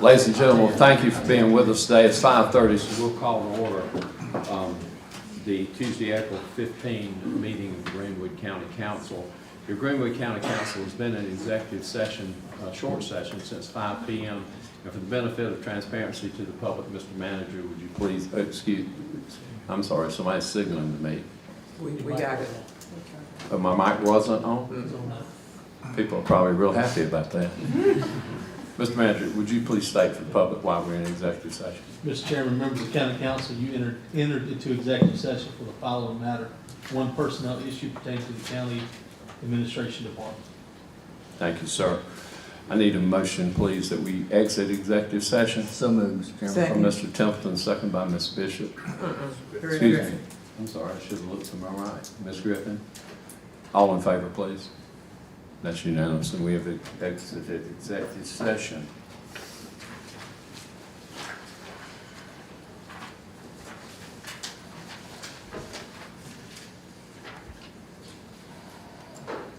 Ladies and gentlemen, thank you for being with us today. It's 5:30, so we'll call to order the Tuesday, April 15 meeting of the Greenwood County Council. Your Greenwood County Council has been in executive session, short session, since 5 p.m. And for the benefit of transparency to the public, Mr. Manager, would you please, I'm sorry, somebody's signaling to me. We got it. My mic wasn't on? People are probably real happy about that. Mr. Manager, would you please state for the public why we're in executive session? Mr. Chairman, members of the County Council, you entered into executive session for the following matter. One personnel issue pertaining to the County Administration Department. Thank you, sir. I need a motion, please, that we exit executive session. So moved, Mr. Chairman. From Mr. Templeton, second by Ms. Bishop. Excuse me. I'm sorry, I should have looked to my right. Ms. Griffin? All in favor, please? That's unanimous, and we have exited executive session.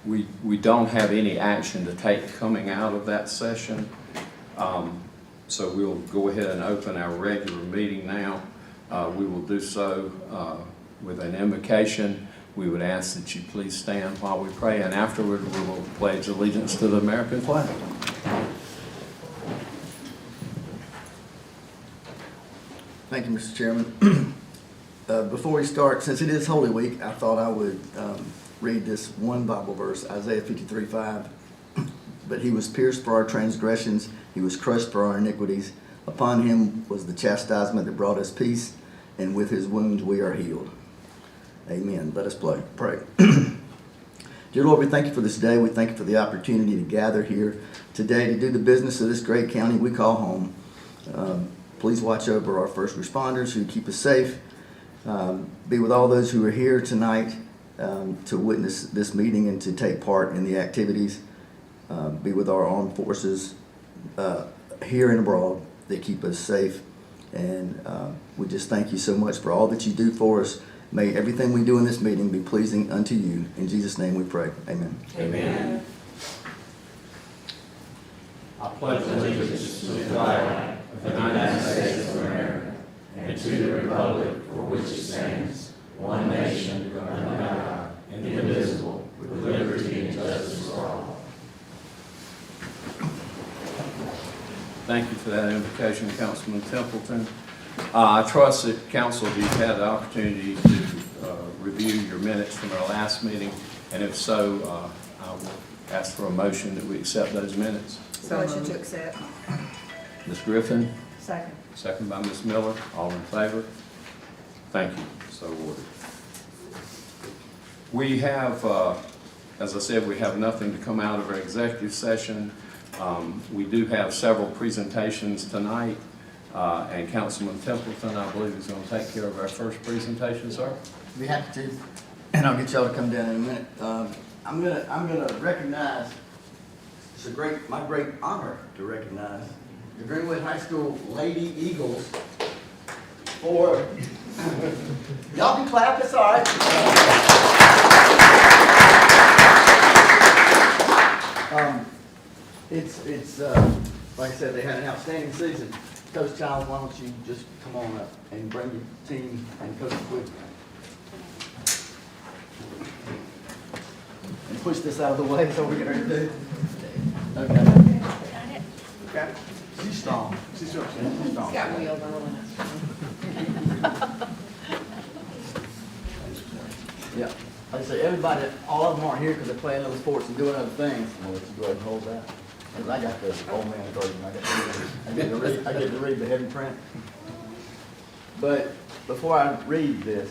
We don't have any action to take coming out of that session, so we'll go ahead and open our regular meeting now. We will do so with an invocation. We would ask that you please stand while we pray, and afterward we will pledge allegiance to the American flag. Thank you, Mr. Chairman. Before we start, since it is Holy Week, I thought I would read this one Bible verse, Isaiah 53:5. But he was pierced for our transgressions, he was crushed for our iniquities. Upon him was the chastisement that brought us peace, and with his wounds we are healed. Amen. Let us pray. Dear Lord, we thank you for this day. We thank you for the opportunity to gather here today to do the business of this great county we call home. Please watch over our first responders who keep us safe. Be with all those who are here tonight to witness this meeting and to take part in the activities. Be with our armed forces here and abroad that keep us safe. And we just thank you so much for all that you do for us. May everything we do in this meeting be pleasing unto you. In Jesus' name we pray. Amen. Amen. I pledge allegiance to the flag of the United States of America and to the republic for which it stands, one nation, under God, indivisible, with liberty and justice for all. Thank you for that invitation, Councilman Templeton. I trust that council, you've had the opportunity to review your minutes from our last meeting, and if so, I will ask for a motion that we accept those minutes. Motion to accept. Ms. Griffin? Second. Second by Ms. Miller. All in favor? Thank you. So ordered. We have, as I said, we have nothing to come out of our executive session. We do have several presentations tonight. And Councilman Templeton, I believe, is going to take care of our first presentation, sir. Be happy to, and I'll get y'all to come down in a minute. I'm gonna recognize. It's my great honor to recognize the Greenwood High School Lady Eagles for. Y'all can clap. It's all right. It's like I said, they had an outstanding season. Coach Childs, why don't you just come on up and bring your team and coach with you. And push this out of the way so we're going to do. Okay. Okay. She's strong. She's strong. He's got wheels on. Yeah. Like I say, everybody, all of them aren't here because they're playing other sports and doing other things. I'm going to let you go ahead and hold that. I got the old man version. I get to read the heavy print. But before I read this,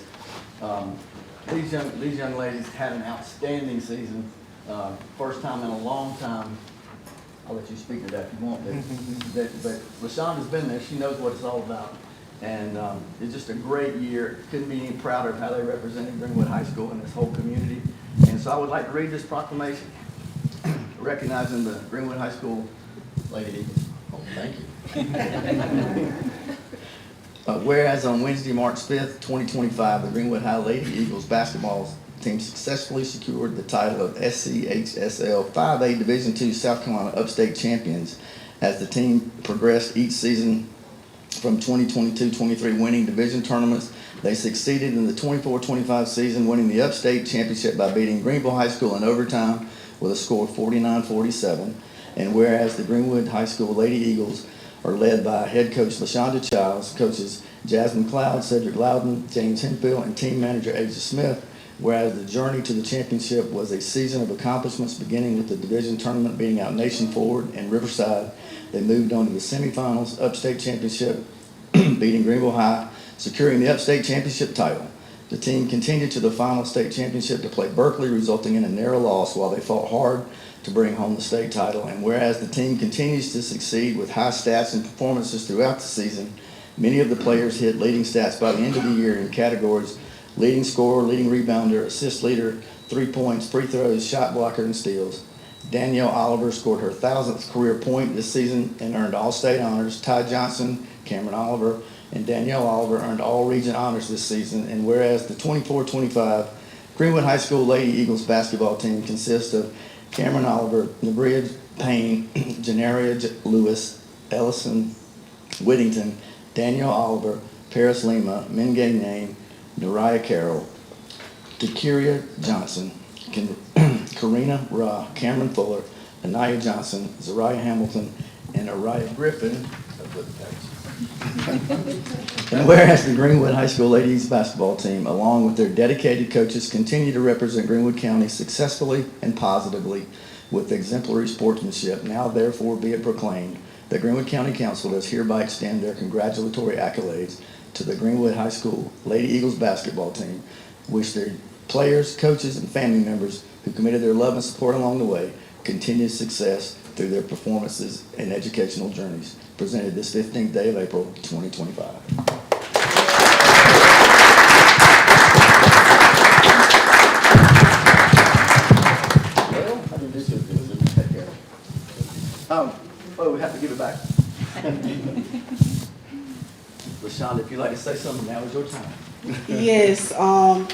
these young ladies had an outstanding season. First time in a long time. I'll let you speak to that if you want. But LaShonda's been there. She knows what it's all about. And it's just a great year. Couldn't be any prouder of how they represented Greenwood High School and this whole community. And so I would like to read this proclamation recognizing the Greenwood High School Lady Eagles. Oh, thank you. Whereas on Wednesday, March 5th, 2025, the Greenwood High Lady Eagles basketball team successfully secured the title of SCHSL 5A Division II South Carolina Upstate Champions as the team progressed each season from 2022-23 winning division tournaments. They succeeded in the 24-25 season, winning the Upstate Championship by beating Greenville High School in overtime with a score of 49-47. And whereas the Greenwood High School Lady Eagles are led by head coach LaShonda Childs, coaches Jasmine Cloud, Cedric Loudon, James Henfield, and team manager Asia Smith, whereas the journey to the championship was a season of accomplishments beginning with the division tournament beating out Nation Forward and Riverside. They moved on to the semifinals, Upstate Championship, beating Greenville High, securing the Upstate Championship title. The team continued to the final state championship to play Berkeley, resulting in a narrow loss while they fought hard to bring home the state title. And whereas the team continues to succeed with high stats and performances throughout the season, many of the players hit leading stats by the end of the year in categories leading scorer, leading rebounder, assist leader, 3 points, free throws, shot blocker, and steals. Danielle Oliver scored her 1,000th career point this season and earned all-state honors. Ty Johnson, Cameron Oliver, and Danielle Oliver earned all-region honors this season. And whereas the 24-25 Greenwood High School Lady Eagles basketball team consists of Cameron Oliver, Nebria Payne, Janaria Lewis, Ellison Whittington, Danielle Oliver, Paris Lima, Mingay Name, Nariah Carroll, Takiria Johnson, Karina Ra, Cameron Fuller, Anaya Johnson, Zariah Hamilton, and Araya Griffin. And whereas the Greenwood High School ladies basketball team, along with their dedicated coaches, continue to represent Greenwood County successfully and positively with exemplary sportsmanship, now therefore be it proclaimed that Greenwood County Council does hereby extend their congratulatory accolades to the Greenwood High School Lady Eagles basketball team, wish their players, coaches, and family members who committed their love and support along the way continued success through their performances and educational journeys. Presented this 15th day of April, 2025. We have to give it back. LaShonda, if you'd like to say something, now is your time. Yes,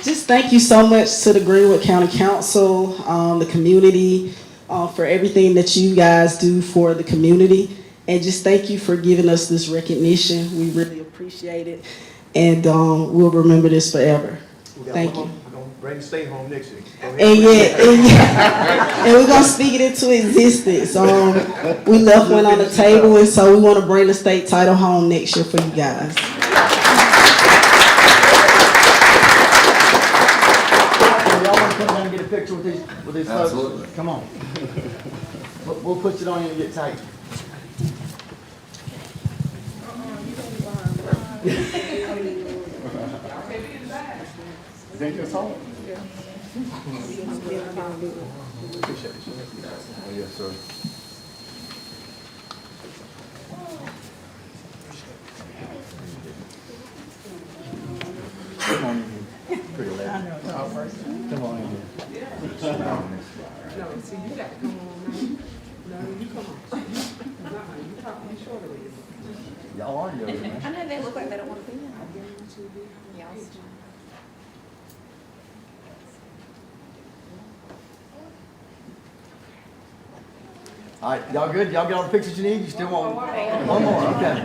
just thank you so much to the Greenwood County Council, the community, for everything that you guys do for the community. And just thank you for giving us this recognition. We really appreciate it. And we'll remember this forever. Thank you. We're going to bring the state home next year. And and we're going to speak it into existence. We left one on the table, and so we want to bring the state title home next year for you guys. Y'all want to come down and get a picture with these folks? Absolutely. Come on. We'll put it on you and get tight. Think that's all? Yes, sir. Come on in here. Pretty lady. Come on in here. No, see, you got to come on now. No, you come on. You talking shorter with you. Y'all are good, man. I know they look like they don't want to be in. Yeah. All right, y'all good? Y'all get all the pictures you need? You still want one more? Okay.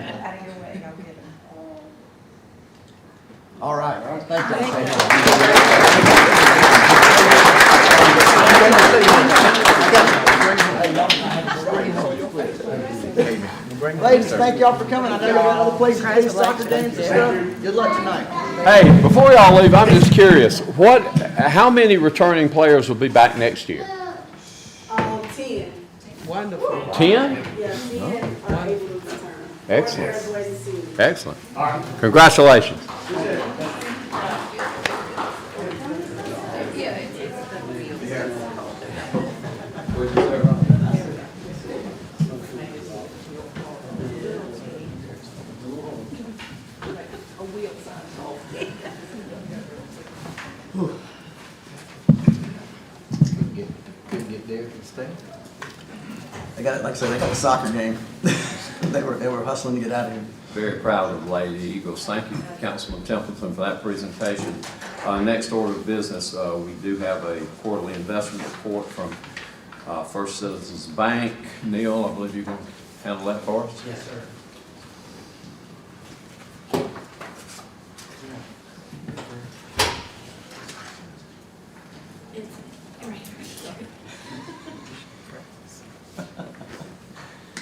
All right. Ladies, thank y'all for coming. I know y'all got other places to do soccer games and stuff. Good luck tonight. Hey, before y'all leave, I'm just curious, how many returning players will be back next year? 10. Wonderful. 10? Yeah, 10 are able to return. Excellent. Graduating seniors. Excellent. Congratulations. Couldn't get there and stay. They got, like I said, they got a soccer game. They were hustling to get out of here. Very proud of the Lady Eagles. Thank you, Councilman Templeton, for that presentation. Next order of business, we do have a quarterly investment report from First Citizens Bank. Neil, I believe you're going to handle that for us? Yes, sir.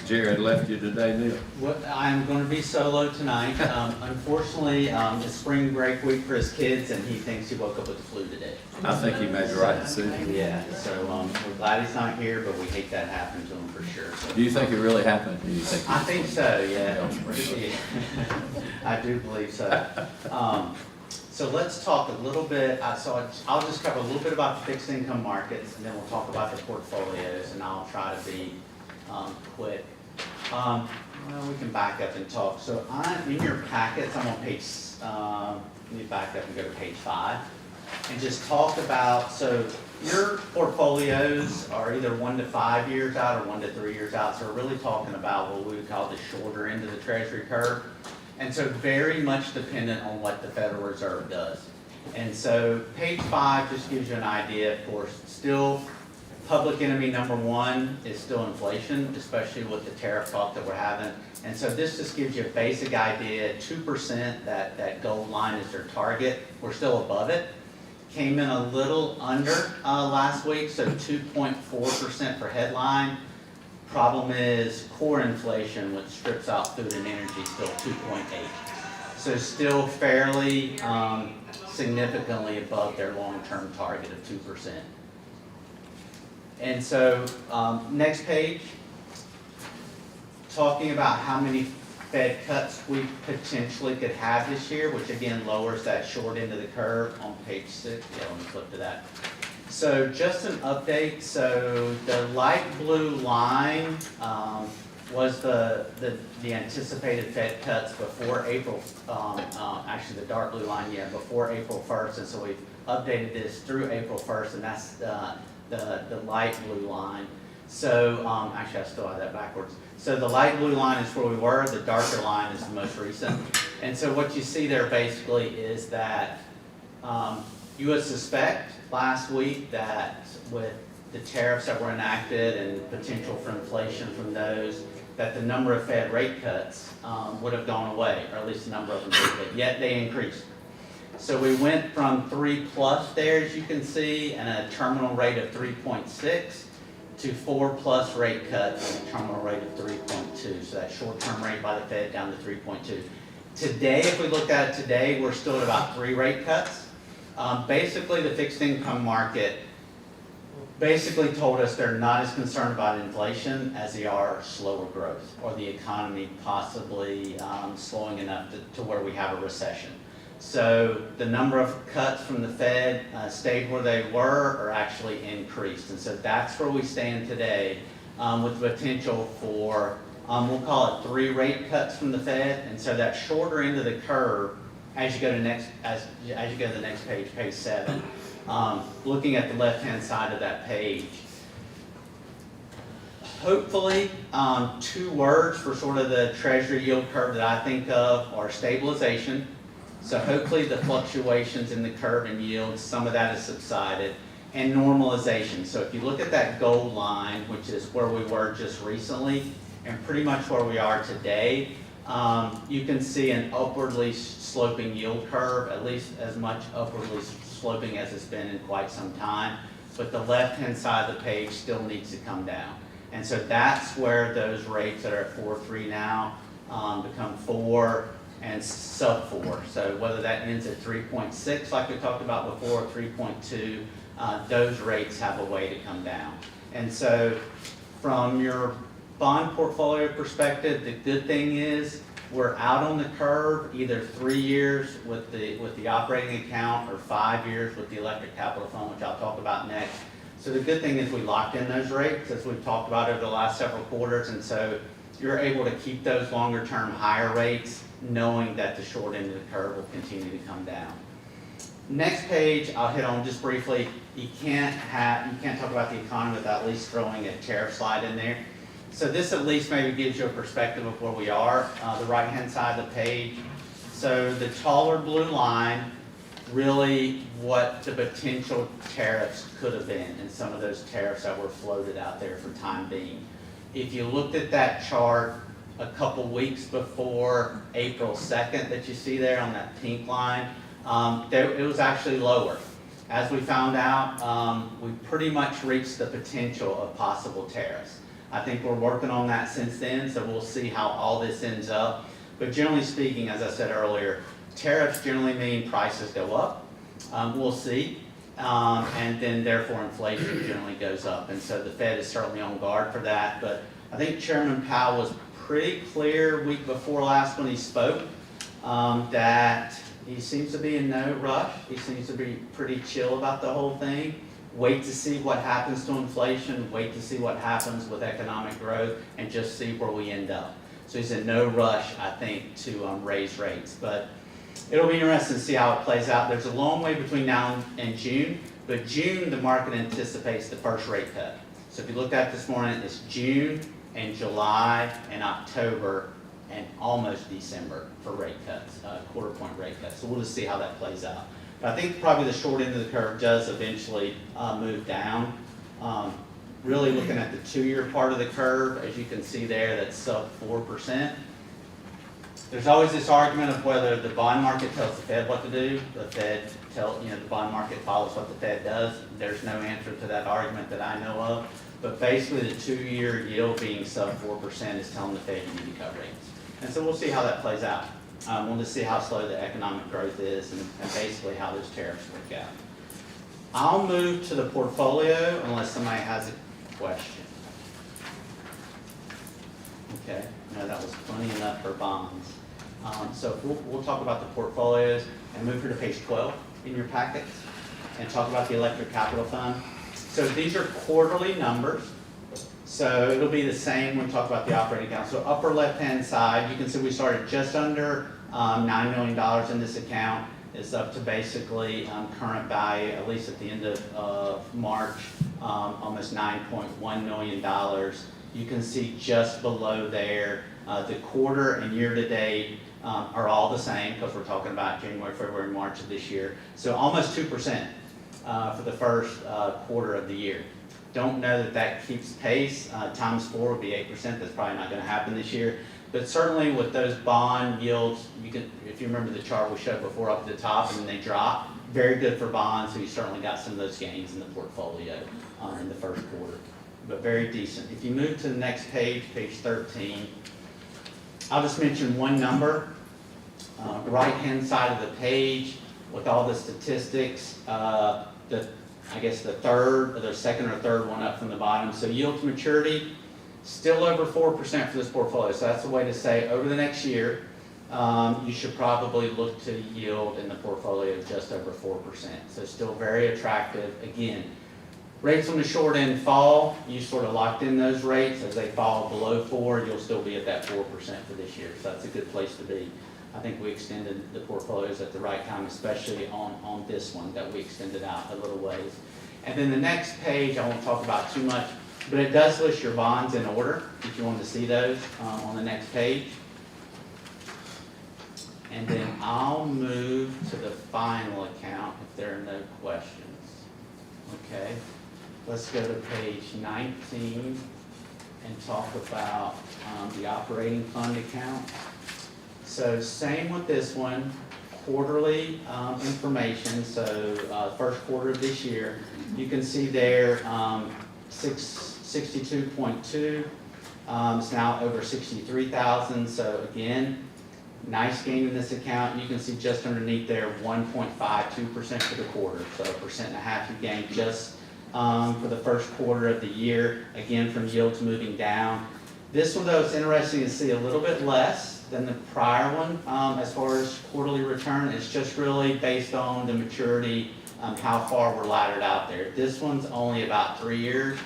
Jared left you today, Neil. What, I'm going to be solo tonight. Unfortunately, it's spring break week for his kids, and he thinks he woke up with the flu today. I think he made the right decision. Yeah, so we're glad he's not here, but we hate that happened to him for sure. So. Do you think it really happened? Do you think? I think so, yeah. I do believe so. So let's talk a little bit, I'll just cover a little bit about the fixed income markets, and then we'll talk about the portfolios, and I'll try to be quick. Well, we can back up and talk. So in your packets, I'm on page, let me back up and go to page 5, and just talk about, so your portfolios are either 1 to 5 years out or 1 to 3 years out, so we're really talking about what we would call the shorter end of the treasury curve. And so very much dependent on what the Federal Reserve does. And so page 5 just gives you an idea, of course, still public enemy number 1 is still inflation, especially with the tariff talk that we're having. And so this just gives you a basic idea, 2%, that gold line is their target. We're still above it. Came in a little under last week, so 2.4% for headline. Problem is core inflation, which strips out food and energy, still 2.8. So still fairly significantly above their long-term target of 2%. And so next page, talking about how many Fed cuts we potentially could have this year, which again lowers that short end of the curve on page 6. Yeah, let me flip to that. So just an update, so the light blue line was the anticipated Fed cuts before April, actually the dark blue line, yeah, before April 1st, and so we've updated this through April 1st, and that's the light blue line. So, actually I still have that backwards. So the light blue line is where we were, the darker line is the most recent. And so what you see there basically is that you would suspect last week that with the tariffs that were enacted and potential for inflation from those, that the number of Fed rate cuts would have gone away, or at least the number of them did, but yet they increased. So we went from 3+ there, as you can see, and a terminal rate of 3.6 to 4+ rate cuts and a terminal rate of 3.2. So that short-term rate by the Fed down to 3.2. Today, if we looked at it today, we're still at about 3 rate cuts. Basically, the fixed income market basically told us they're not as concerned about inflation as they are slower growth or the economy possibly slowing enough to where we have a recession. So the number of cuts from the Fed stayed where they were or actually increased. And so that's where we stand today with the potential for, we'll call it 3 rate cuts from the Fed. And so that shorter end of the curve, as you go to the next page, page 7, looking at the left-hand side of that page, hopefully 2 words for sort of the Treasury yield curve that I think of are stabilization. So hopefully the fluctuations in the curve and yields, some of that has subsided, and normalization. So if you look at that gold line, which is where we were just recently, and pretty much where we are today, you can see an upwardly sloping yield curve, at least as much upwardly sloping as it's been in quite some time. But the left-hand side of the page still needs to come down. And so that's where those rates that are at 4.3 now become 4 and sub 4. So whether that ends at 3.6 like we talked about before, or 3.2, those rates have a way to come down. And so from your bond portfolio perspective, the good thing is we're out on the curve either 3 years with the operating account or 5 years with the electric capital fund, which I'll talk about next. So the good thing is we locked in those rates as we've talked about over the last several quarters, and so you're able to keep those longer term higher rates knowing that the short end of the curve will continue to come down. Next page, I'll hit on just briefly. You can't talk about the economy without at least throwing a tariff slide in there. So this at least maybe gives you a perspective of where we are. The right-hand side of the page. So the taller blue line, really what the potential tariffs could have been, and some of those tariffs that were floated out there for time being. if you looked at that chart a couple weeks before April 2nd that you see there on that pink line, it was actually lower. As we found out, we pretty much reached the potential of possible tariffs. I think we're working on that since then, so we'll see how all this ends up. But generally speaking, as I said earlier, tariffs generally mean prices go up. We'll see. And then therefore inflation generally goes up. And so the Fed is certainly on guard for that. But I think Chairman Powell was pretty clear week before last when he spoke that he seems to be in no rush. He seems to be pretty chill about the whole thing. Wait to see what happens to inflation, wait to see what happens with economic growth, and just see where we end up. So he's in no rush, I think, to raise rates. But it'll be interesting to see how it plays out. There's a long way between now and June, but June, the market anticipates the first rate cut. So if you looked at this morning, it's June and July and October and almost December for rate cuts, quarter point rate cuts. So we'll just see how that plays out. But I think probably the short end of the curve does eventually move down. Really looking at the 2-year part of the curve, as you can see there, that's sub 4%. There's always this argument of whether the bond market tells the Fed what to do. The Fed the bond market follows what the Fed does. There's no answer to that argument that I know of. But basically the 2-year yield being sub 4% is telling the Fed you need to cut rates. And so we'll see how that plays out. We'll just see how slow the economic growth is and basically how those tariffs work out. I'll move to the portfolio unless somebody has a question. Okay, no, that was plenty enough for bonds. So we'll talk about the portfolios and move here to page 12 in your packets and talk about the electric capital fund. So these are quarterly numbers. So it'll be the same when we talk about the operating account. So upper left-hand side, you can see we started just under $9 million in this account. It's up to basically current value, at least at the end of March, almost $9.1 million. You can see just below there, the quarter and year-to-date are all the same because we're talking about January, February, March of this year. So almost 2% for the first quarter of the year. Don't know that that keeps pace. Times 4 would be 8%. That's probably not going to happen this year. But certainly with those bond yields, you can, if you remember the chart we showed before up at the top and then they drop, very good for bonds. So you certainly got some of those gains in the portfolio in the first quarter. But very decent. If you move to the next page, page 13, I'll just mention one number. Right-hand side of the page with all the statistics, I guess the second or third one up from the bottom. So yield to maturity, still over 4% for this portfolio. So that's a way to say over the next year, you should probably look to yield in the portfolio just over 4%. So still very attractive. Again, rates on the short end fall, you sort of locked in those rates. As they fall below 4, you'll still be at that 4% for this year. So that's a good place to be. I think we extended the portfolios at the right time, especially on this one that we extended out a little ways. And then the next page, I won't talk about too much, but it does list your bonds in order if you want to see those on the next page. And then I'll move to the final account if there are no questions. Okay, let's go to page 19 and talk about the operating fund account. So same with this one, quarterly information. So first quarter of this year, you can see there 62.2. It's now over 63,000. So again, nice gain in this account. You can see just underneath there 1.52% for the quarter. So 1.5% you gained just for the first quarter of the year. Again, from yields moving down. This one though, it's interesting to see a little bit less than the prior one as far as quarterly return. It's just really based on the maturity, how far we're laddered out there. This one's only about 3 years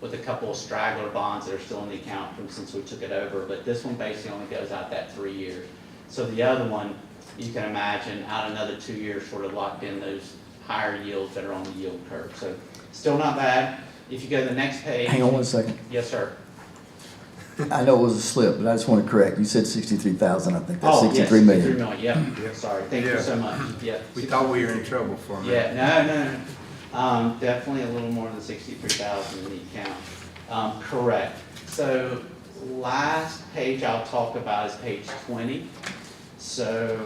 with a couple of straggler bonds that are still in the account from since we took it over, but this one basically only goes out that 3 years. So the other one, you can imagine out another 2 years sort of locked in those higher yields that are on the yield curve. So still not bad. If you go to the next page. Hang on one second. Yes, sir. I know it was a slip, but I just want to correct. You said 63,000. I think that's Oh, yes, 63 million. 63 million, yeah. Sorry, thank you Yeah. so much. Yeah. We thought we were in trouble for a minute. Yeah, no. Definitely a little more than 63,000 in the account. Correct. So last page I'll talk about is page 20. So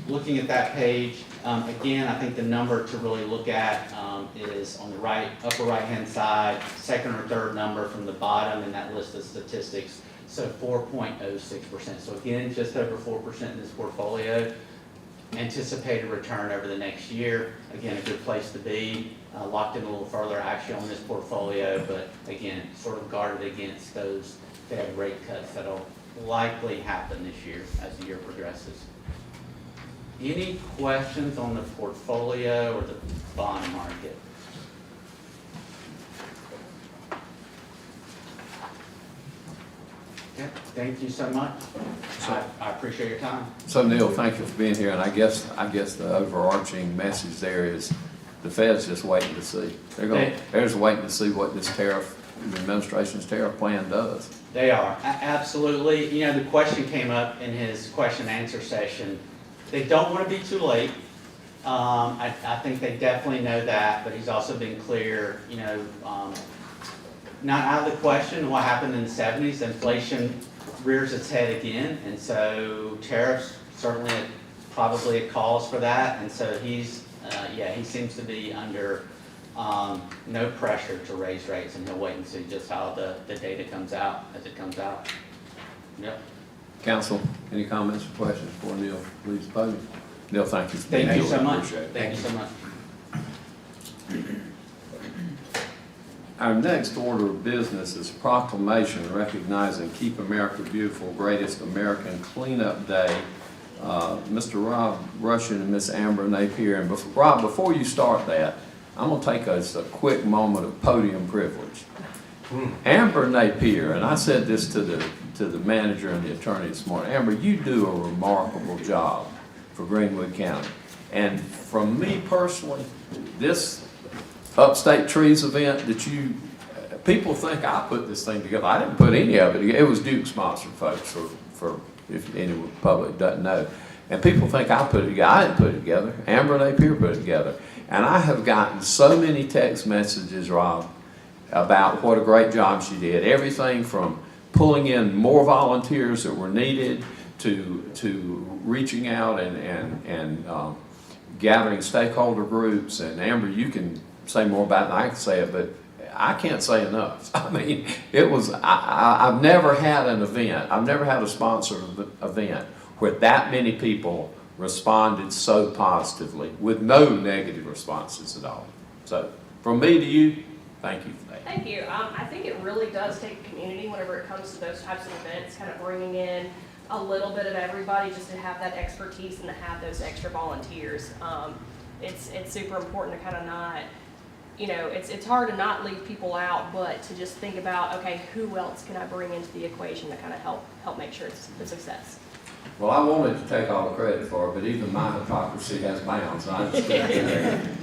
looking at that page, again, I think the number to really look at is on the right, upper right-hand side, second or third number from the bottom in that list of statistics. So 4.06%. So again, just over 4% in this portfolio. Anticipated return over the next year. Again, a good place to be. Locked in a little further actually on this portfolio, but again, sort of guarded against those Fed rate cuts that'll likely happen this year as the year progresses. Any questions on the portfolio or the bond market? Okay, thank you so much. I appreciate your time. So Neil, thank you for being here, and I guess the overarching message there is the Fed's just waiting to see. They're just waiting to see what this tariff, the administration's tariff plan does. They are, absolutely. You know, the question came up in his question and answer session. They don't want to be too late. I think they definitely know that, but he's also been clear, you know, not out of the question what happened in the 70s. Inflation rears its head again, and so tariffs certainly probably a cause for that. And so he's, he seems to be under no pressure to raise rates, and he'll wait and see just how the data comes out as it comes out. Yep. Council, any comments or questions for Neil? Please, podium. Neil, thank you for being Thank here. you so much. Appreciate it. Thank you so much. Our next order of business is proclamation recognizing Keep America Beautiful Greatest American Cleanup Day. Mr. Rob Russian and Miss Amber Napier. And Rob, before you start that, I'm going to take us a quick moment of podium privilege. Amber Napier, and I said this to the manager and the attorney this morning, Amber, you do a remarkable job for Greenwood County. And from me personally, this Upstate Trees event that people think I put this thing together. I didn't put any of it together. It was Duke sponsored, folks, for if any public doesn't know. And people think I put it together. I didn't put it together. Amber Napier put it together. And I have gotten so many text messages, Rob, about what a great job she did. Everything from pulling in more volunteers that were needed to reaching out and gathering stakeholder groups. And Amber, you can say more about it than I can say it, but I can't say enough. I mean, it was, I've never had an event, I've never had a sponsored event where that many people responded so positively with no negative responses at all. So from me to you, thank you for that. Thank you. I think it really does take a community whenever it comes to those types of events, kind of bringing in a little bit of everybody just to have that expertise and to have those extra volunteers. It's super important to kind of not, you know, it's hard to not leave people out, but to just think about, okay, who else can I bring into the equation to kind of help make sure it's a success. Well, I wanted to take all the credit for it, but even my hypocrisy has bounds. I understand.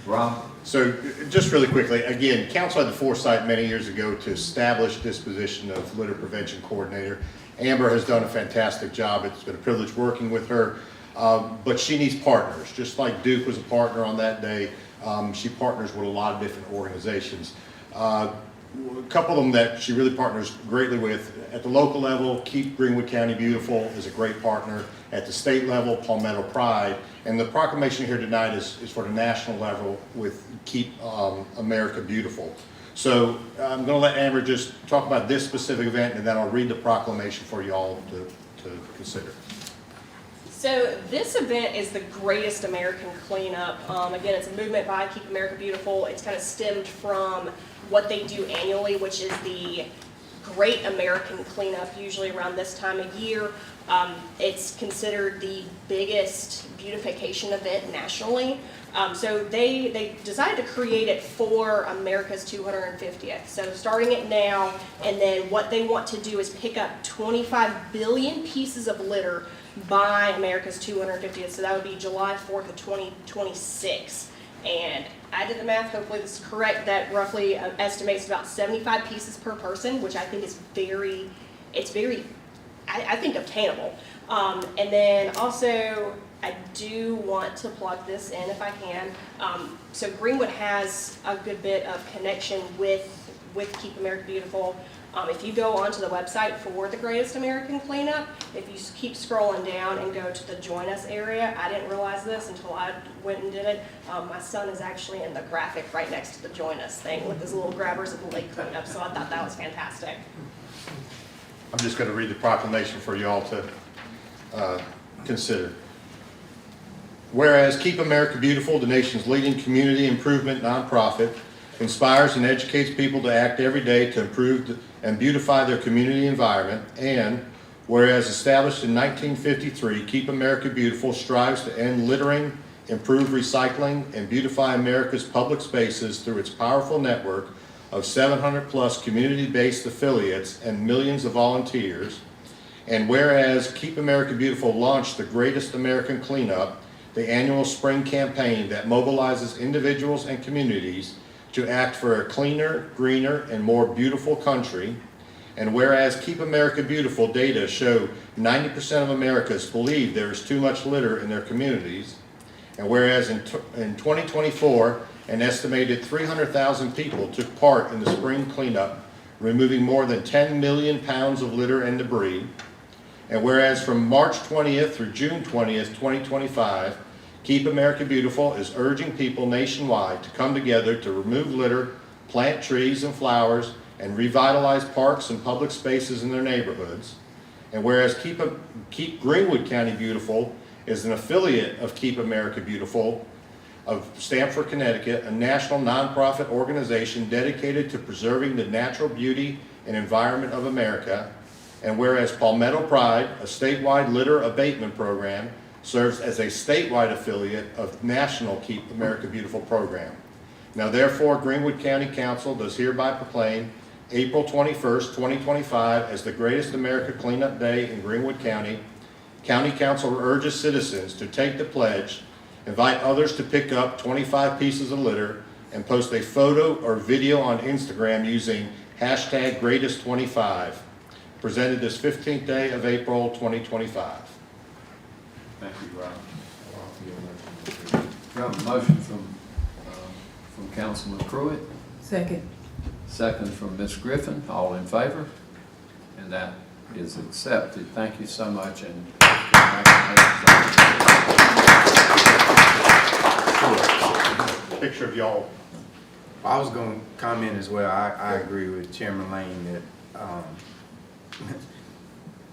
Rob? So just really quickly, again, council had the foresight many years ago to establish this position of litter prevention coordinator. Amber has done a fantastic job. It's been a privilege working with her, but she needs partners. Just like Duke was a partner on that day, she partners with a lot of different organizations. A couple of them that she really partners greatly with at the local level, Keep Greenwood County Beautiful is a great partner. At the state level, Palmetto Pride. And the proclamation here tonight is for the national level with Keep America Beautiful. So I'm going to let Amber just talk about this specific event, and then I'll read the proclamation for you all to consider. So this event is the Greatest American Cleanup. Again, it's a movement by Keep America Beautiful. It's kind of stemmed from what they do annually, which is the Great American Cleanup, usually around this time of year. It's considered the biggest beautification event nationally. So they decided to create it for America's 250th. So starting it now, and then what they want to do is pick up 25 billion pieces of litter by America's 250th. So that would be July 4th of 2026. And I did the math, hopefully this is correct, that roughly estimates about 75 pieces per person, which I think is very, I think obtainable. And then also, I do want to plug this in if I can. So Greenwood has a good bit of connection with Keep America Beautiful. If you go onto the website for the Greatest American Cleanup, if you keep scrolling down and go to the Join Us area, I didn't realize this until I went and did it. My son is actually in the graphic right next to the Join Us thing with his little grabbers of the lake cleanup, so I thought that was fantastic. I'm just going to read the proclamation for you all to consider. Whereas Keep America Beautiful, the nation's leading community improvement nonprofit, inspires and educates people to act every day to improve and beautify their community environment, and whereas established in 1953, Keep America Beautiful strives to end littering, improve recycling, and beautify America's public spaces through its powerful network of 700+ community-based affiliates and millions of volunteers, and whereas Keep America Beautiful launched the Greatest American Cleanup, the annual spring campaign that mobilizes individuals and communities to act for a cleaner, greener, and more beautiful country. And whereas Keep America Beautiful data show 90% of Americans believe there is too much litter in their communities. And whereas in 2024, an estimated 300,000 people took part in the spring cleanup, removing more than 10 million pounds of litter and debris. And whereas from March 20th through June 20th, 2025, Keep America Beautiful is urging people nationwide to come together to remove litter, plant trees and flowers, and revitalize parks and public spaces in their neighborhoods. And whereas Keep Greenwood County Beautiful is an affiliate of Keep America Beautiful of Stamford, Connecticut, a national nonprofit organization dedicated to preserving the natural beauty and environment of America. And whereas Palmetto Pride, a statewide litter abatement program, serves as a statewide affiliate of National Keep America Beautiful program. Now therefore, Greenwood County Council does hereby proclaim April 21st, 2025 as the Greatest America Cleanup Day in Greenwood County. County Council urges citizens to take the pledge, invite others to pick up 25 pieces of litter, and post a photo or video on Instagram using hashtag Greatest25. Presented this 15th day of April 2025. Thank you, Rob. We have a motion from Councilman Pruitt, Second. second from Ms. Griffin. All in favor? And that is accepted. Thank you so much. And Picture of y'all. I was going to comment as well. I agree with Chairman Lane that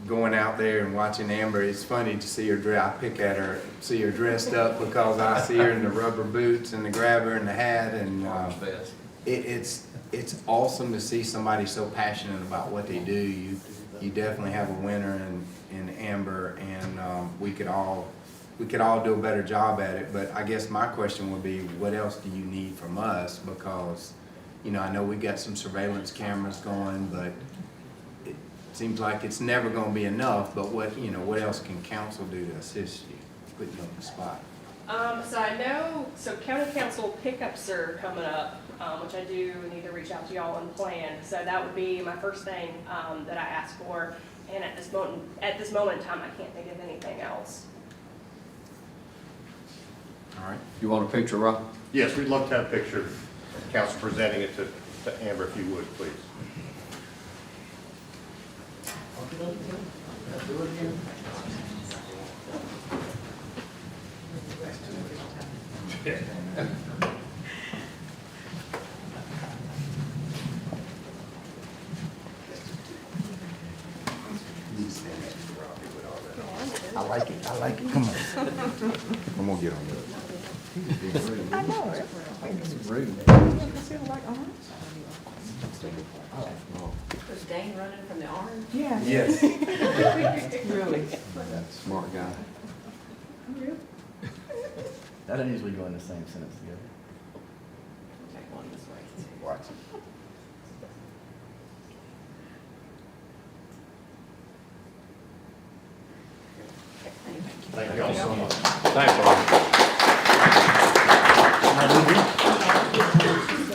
going out there and watching Amber, it's funny to see her I pick at her, see her dressed up because I see her in the rubber boots and the grabber and the hat, and it's awesome to see somebody so passionate about what they do. You definitely have a winner in Amber, and we could all do a better job at it. But I guess my question would be, what else do you need from us? Because, you know, I know we got some surveillance cameras going, but it seems like it's never going to be enough. But what else can council do to assist you? Put you on the spot. So I know, county council pickups are coming up, which I do need to reach out to y'all and plan. So that would be my first thing that I ask for. And at this moment in time, I can't think of anything else. All right. you want a picture, Rob? Yes, we'd love to have a picture of council presenting it to Amber, if you would, please. I like it. Come on. I'm going to get on you. I know it. Rude. Was Dane running from the orange? Yeah. Yes. Really? Smart guy. That doesn't usually go in the same sentence together. Take one this way. Watch it. Thank you all so much. Thanks, Rob.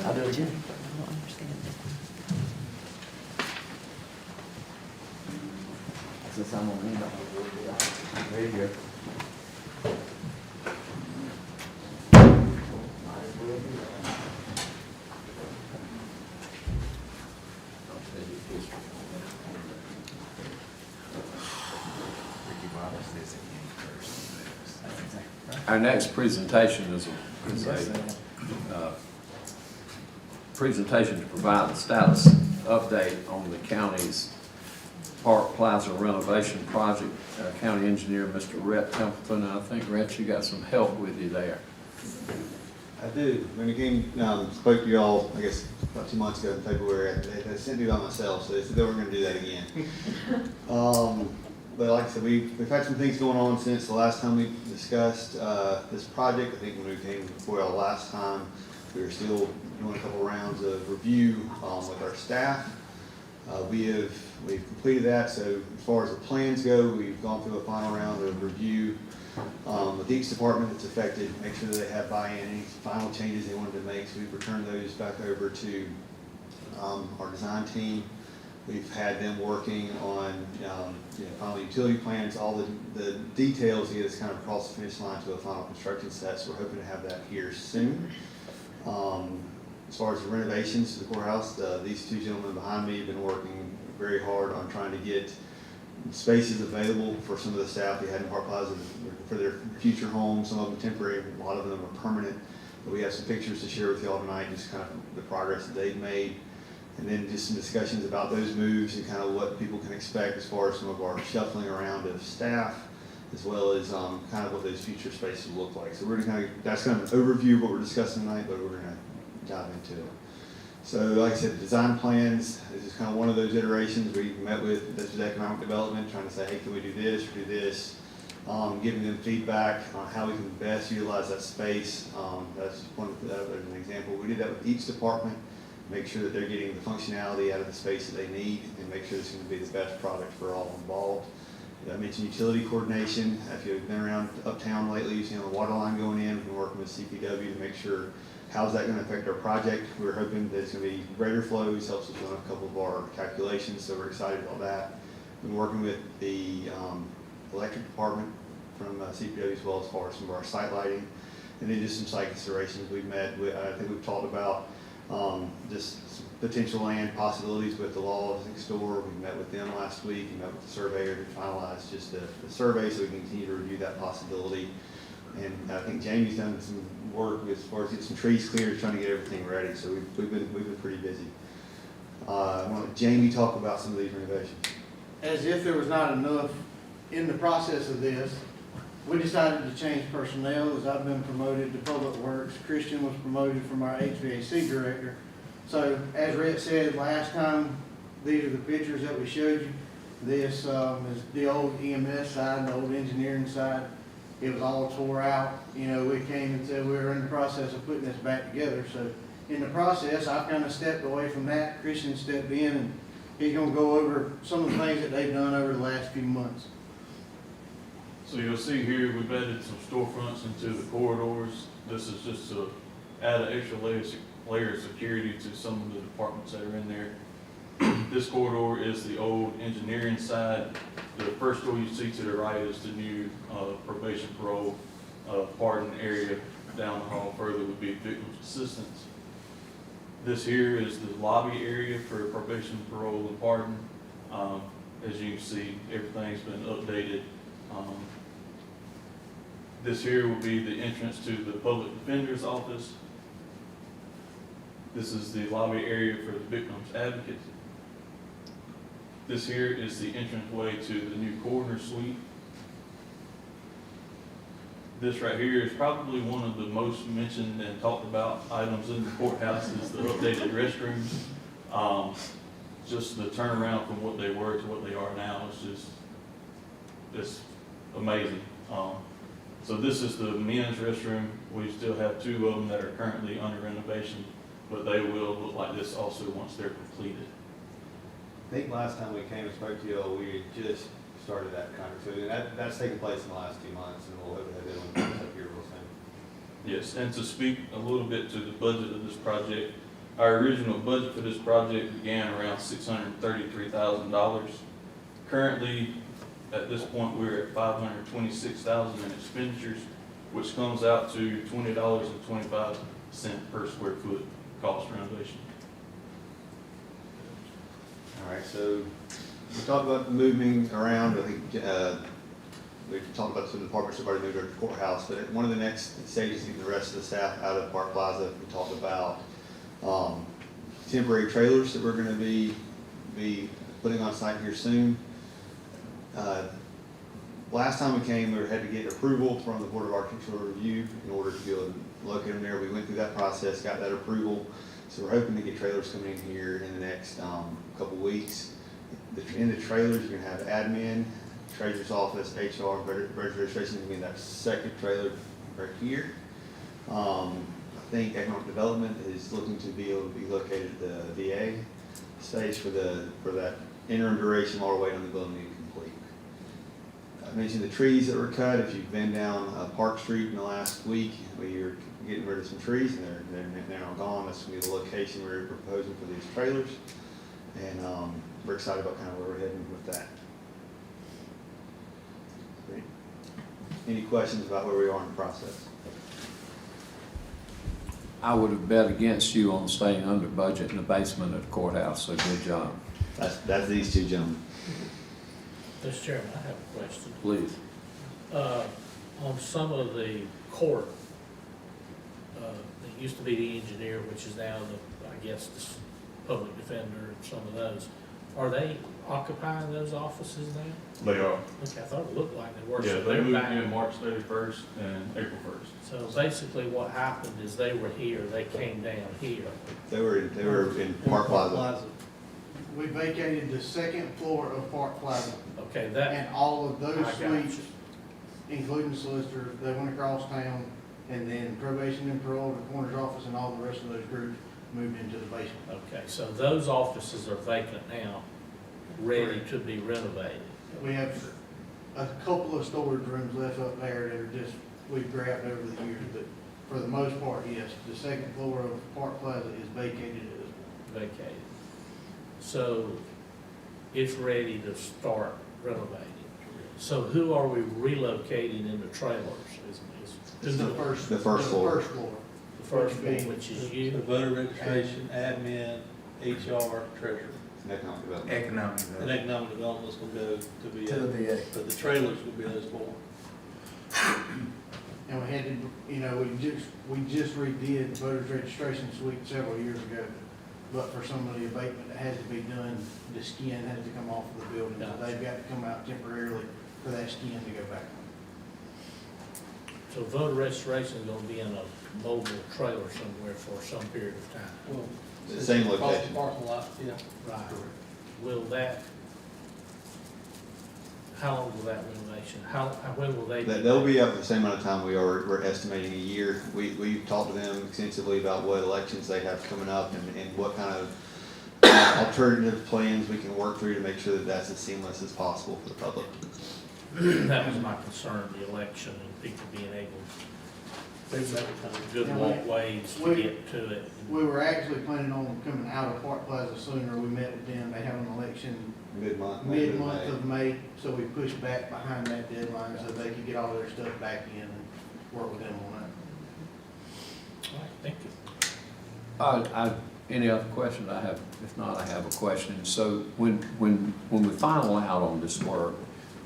I'll do it again. Since I'm on email. There you go. I'll tell you history. Our next presentation is a presentation to provide the status update on the county's Park Plaza renovation project. Our county engineer, Mr. Rhett Templeton, and I think, Rhett, you got some help with you there. I do. When we came, spoke to y'all, I guess, about 2 months ago in February, they sent me by myself, so they said they were gonna do that again. But like I said, we've had some things going on since the last time we discussed, this project. I think when we came before y'all last time, we were still doing a couple rounds of review, with our staff. We've completed that, so as far as the plans go, we've gone through a final round of review with each department that's affected, make sure that they have buy-in, any final changes they wanted to make, so we've returned those back over to our design team. We've had them working on final utility plans, all the details to get us kind of across the finish line to a final construction set, so we're hoping to have that here soon. As far as the renovations to the courthouse, these two gentlemen behind me have been working very hard on trying to get spaces available for some of the staff we had in Park Plaza for their future homes, some of them temporary, a lot of them are permanent. But we have some pictures to share with y'all tonight, just kind of the progress that they've made. And then just some discussions about those moves and kind of what people can expect as far as some of our shuffling around of staff, as well as kind of what those future spaces look like. So we're gonna kind of, that's kind of an overview of what we're discussing tonight, but we're gonna dive into it. So like I said, the design plans is just kind of one of those iterations. We met with the economic development, trying to say, hey, can we do this or do this? Giving them feedback on how we can best utilize that space. That's one as an example. We did that with each department, make sure that they're getting the functionality out of the space that they need, and make sure it's going to be the best product for all involved. I mentioned utility coordination. If you've been around uptown lately, you've seen the water line going in. We've been working with CPW to make sure how's that going to affect our project. We're hoping that it's going to be greater flows, helps us run a couple of our calculations, so we're excited about that. Been working with the electric department from CPW as well, as far as some of our site lighting, and then just some site considerations we've met with. I think we've talked about just some potential land possibilities with the law next door. We met with them last week and met with the surveyor to finalize just the survey so we can continue to review that possibility. And I think Jamie's done some work as far as getting some trees cleared, trying to get everything ready. So we've been pretty busy. I want to let Jamie talk about some of these renovations. As if there was not enough in the process of this, we decided to change personnel. As I've been promoted to Public Works, Christian was promoted from our HVAC director. So as Rhett said last time, these are the pictures that we showed you. This is the old EMS side, the old engineering side. It was all tore out. You know, we came and said we were in the process of putting this back together. So in the process, I've kind of stepped away from that. Christian stepped in, and he's going to go over some of the things that they've done over the last few months. So you'll see here, we've added some storefronts into the corridors. This is just to add an extra layer of security to some of the departments that are in there. This corridor is the old engineering side. The first door you see to the right is the new probation parole pardon area. Down the hall further would be victims assistance. This here is the lobby area for probation, parole, and pardon. As you can see, everything's been updated. This here will be the entrance to the public defender's office. This is the lobby area for the victims advocate. This here is the entranceway to the new coroner suite. This right here is probably one of the most mentioned and talked about items in the courthouse is the updated restrooms. Just the turnaround from what they were to what they are now is just amazing. So this is the men's restroom. We still have 2 of them that are currently under renovation, but they will look like this also once they're completed. I think last time we came and spoke to you, we had just started that conversation. That's taken place in the last 2 months, and we'll hopefully have that one comes up here real soon. Yes, and to speak a little bit to the budget of this project, our original budget for this project began around $633,000. Currently, at this point, we're at $526,000 in expenditures, which comes out to $20.25 per square foot cost renovation. All right, so we talked about the moving around. I think we talked about some departments that have already moved to the courthouse, but at one of the next stages, getting the rest of the staff out of Park Plaza, we talked about, temporary trailers that we're gonna be putting on site here soon. Last time we came, we had to get approval from the Board of Architectural Review in order to be able to locate them there. We went through that process, got that approval. So we're hoping to get trailers coming in here in the next couple weeks. In the trailers, you're gonna have admin, treasurer's office, HR, registration, gonna be in that second trailer right here. I think economic development is looking to be able to be located at the VA stage for that interim duration while we're waiting on the building to be complete. I mentioned the trees that were cut. If you've been down Park Street in the last week, we are getting rid of some trees, and they're now gone. That's gonna be the location we're proposing for these trailers, and we're excited about kind of where we're heading with that. Great. Any questions about where we are in the process? I would have bet against you on staying under budget in the basement of the courthouse, so good job. That's these two gentlemen. Mr. Chairman, I have a question. Please. On some of the court, that used to be the engineer, which is now I guess, the public defender and some of those, are they occupying those offices now? They are. Okay, I thought it looked like they were. Yeah, So they they're moved back. in March 31st and April 1st. So basically what happened is they were here, they came down here. They were in Park Plaza. We vacated the second floor of Park Plaza, Okay, that, and all of those I got suites, you. including solicitors, they went across town, and then probation and parole, the coroner's office, and all the rest of those groups moved into the basement. Okay, so those offices are vacant now, ready to be renovated. We have a couple of storage rooms left up there that are just, we've grabbed over the years, but for the most part, yes, the second floor of Park Plaza is vacated at this point. Vacated. So it's ready to start renovating. So who are we relocating in the trailers? This is the first The first floor. First floor. The first one, which is The you. voter registration, admin, HR, treasurer. And economic development. Economic And development. economic development's gonna go to To the VA. VA. But the trailers will be those four. And we had to, we just redid voters registration suite several years ago. But for some of the abatement that had to be done, the skin had to come off of the building. So they've got to come out temporarily for that skin to go back on. So voter registration is gonna be in a mobile trailer somewhere for some period of time. Well, The same across the location. Parking lot, yeah. Right. Will that, how long will that renovation, when will they? They'll be up for the same amount of time we're estimating a year. We've talked to them extensively about what elections they have coming up and what kind of alternative plans we can work through to make sure that that's as seamless as possible for the public. That was my concern, the election and people being able, there's good Yeah, walkways to get to it. We were actually planning on coming out of Park Plaza sooner. We met with them. They have an election Mid-month. mid-month of May, so we pushed back behind that deadline so they could get all their stuff back in and work with them on that. All right, thank you. Any other questions I have? If not, I have a question. So when we final out on this work,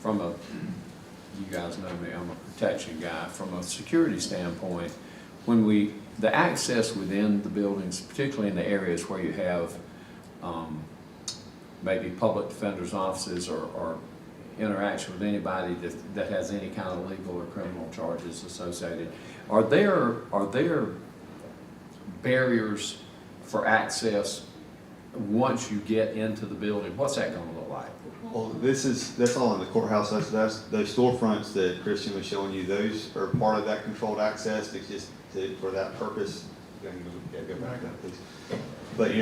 from a, you guys know me, I'm a protection guy. From a security standpoint, the access within the buildings, particularly in the areas where you have maybe public defender's offices or interaction with anybody that has any kind of legal or criminal charges associated, are there barriers for access once you get into the building? What's that gonna look like? Well, that's all in the courthouse. That's those storefronts that Christian was showing you. Those are part of that controlled access. It's just for that purpose. Go back to that, please. But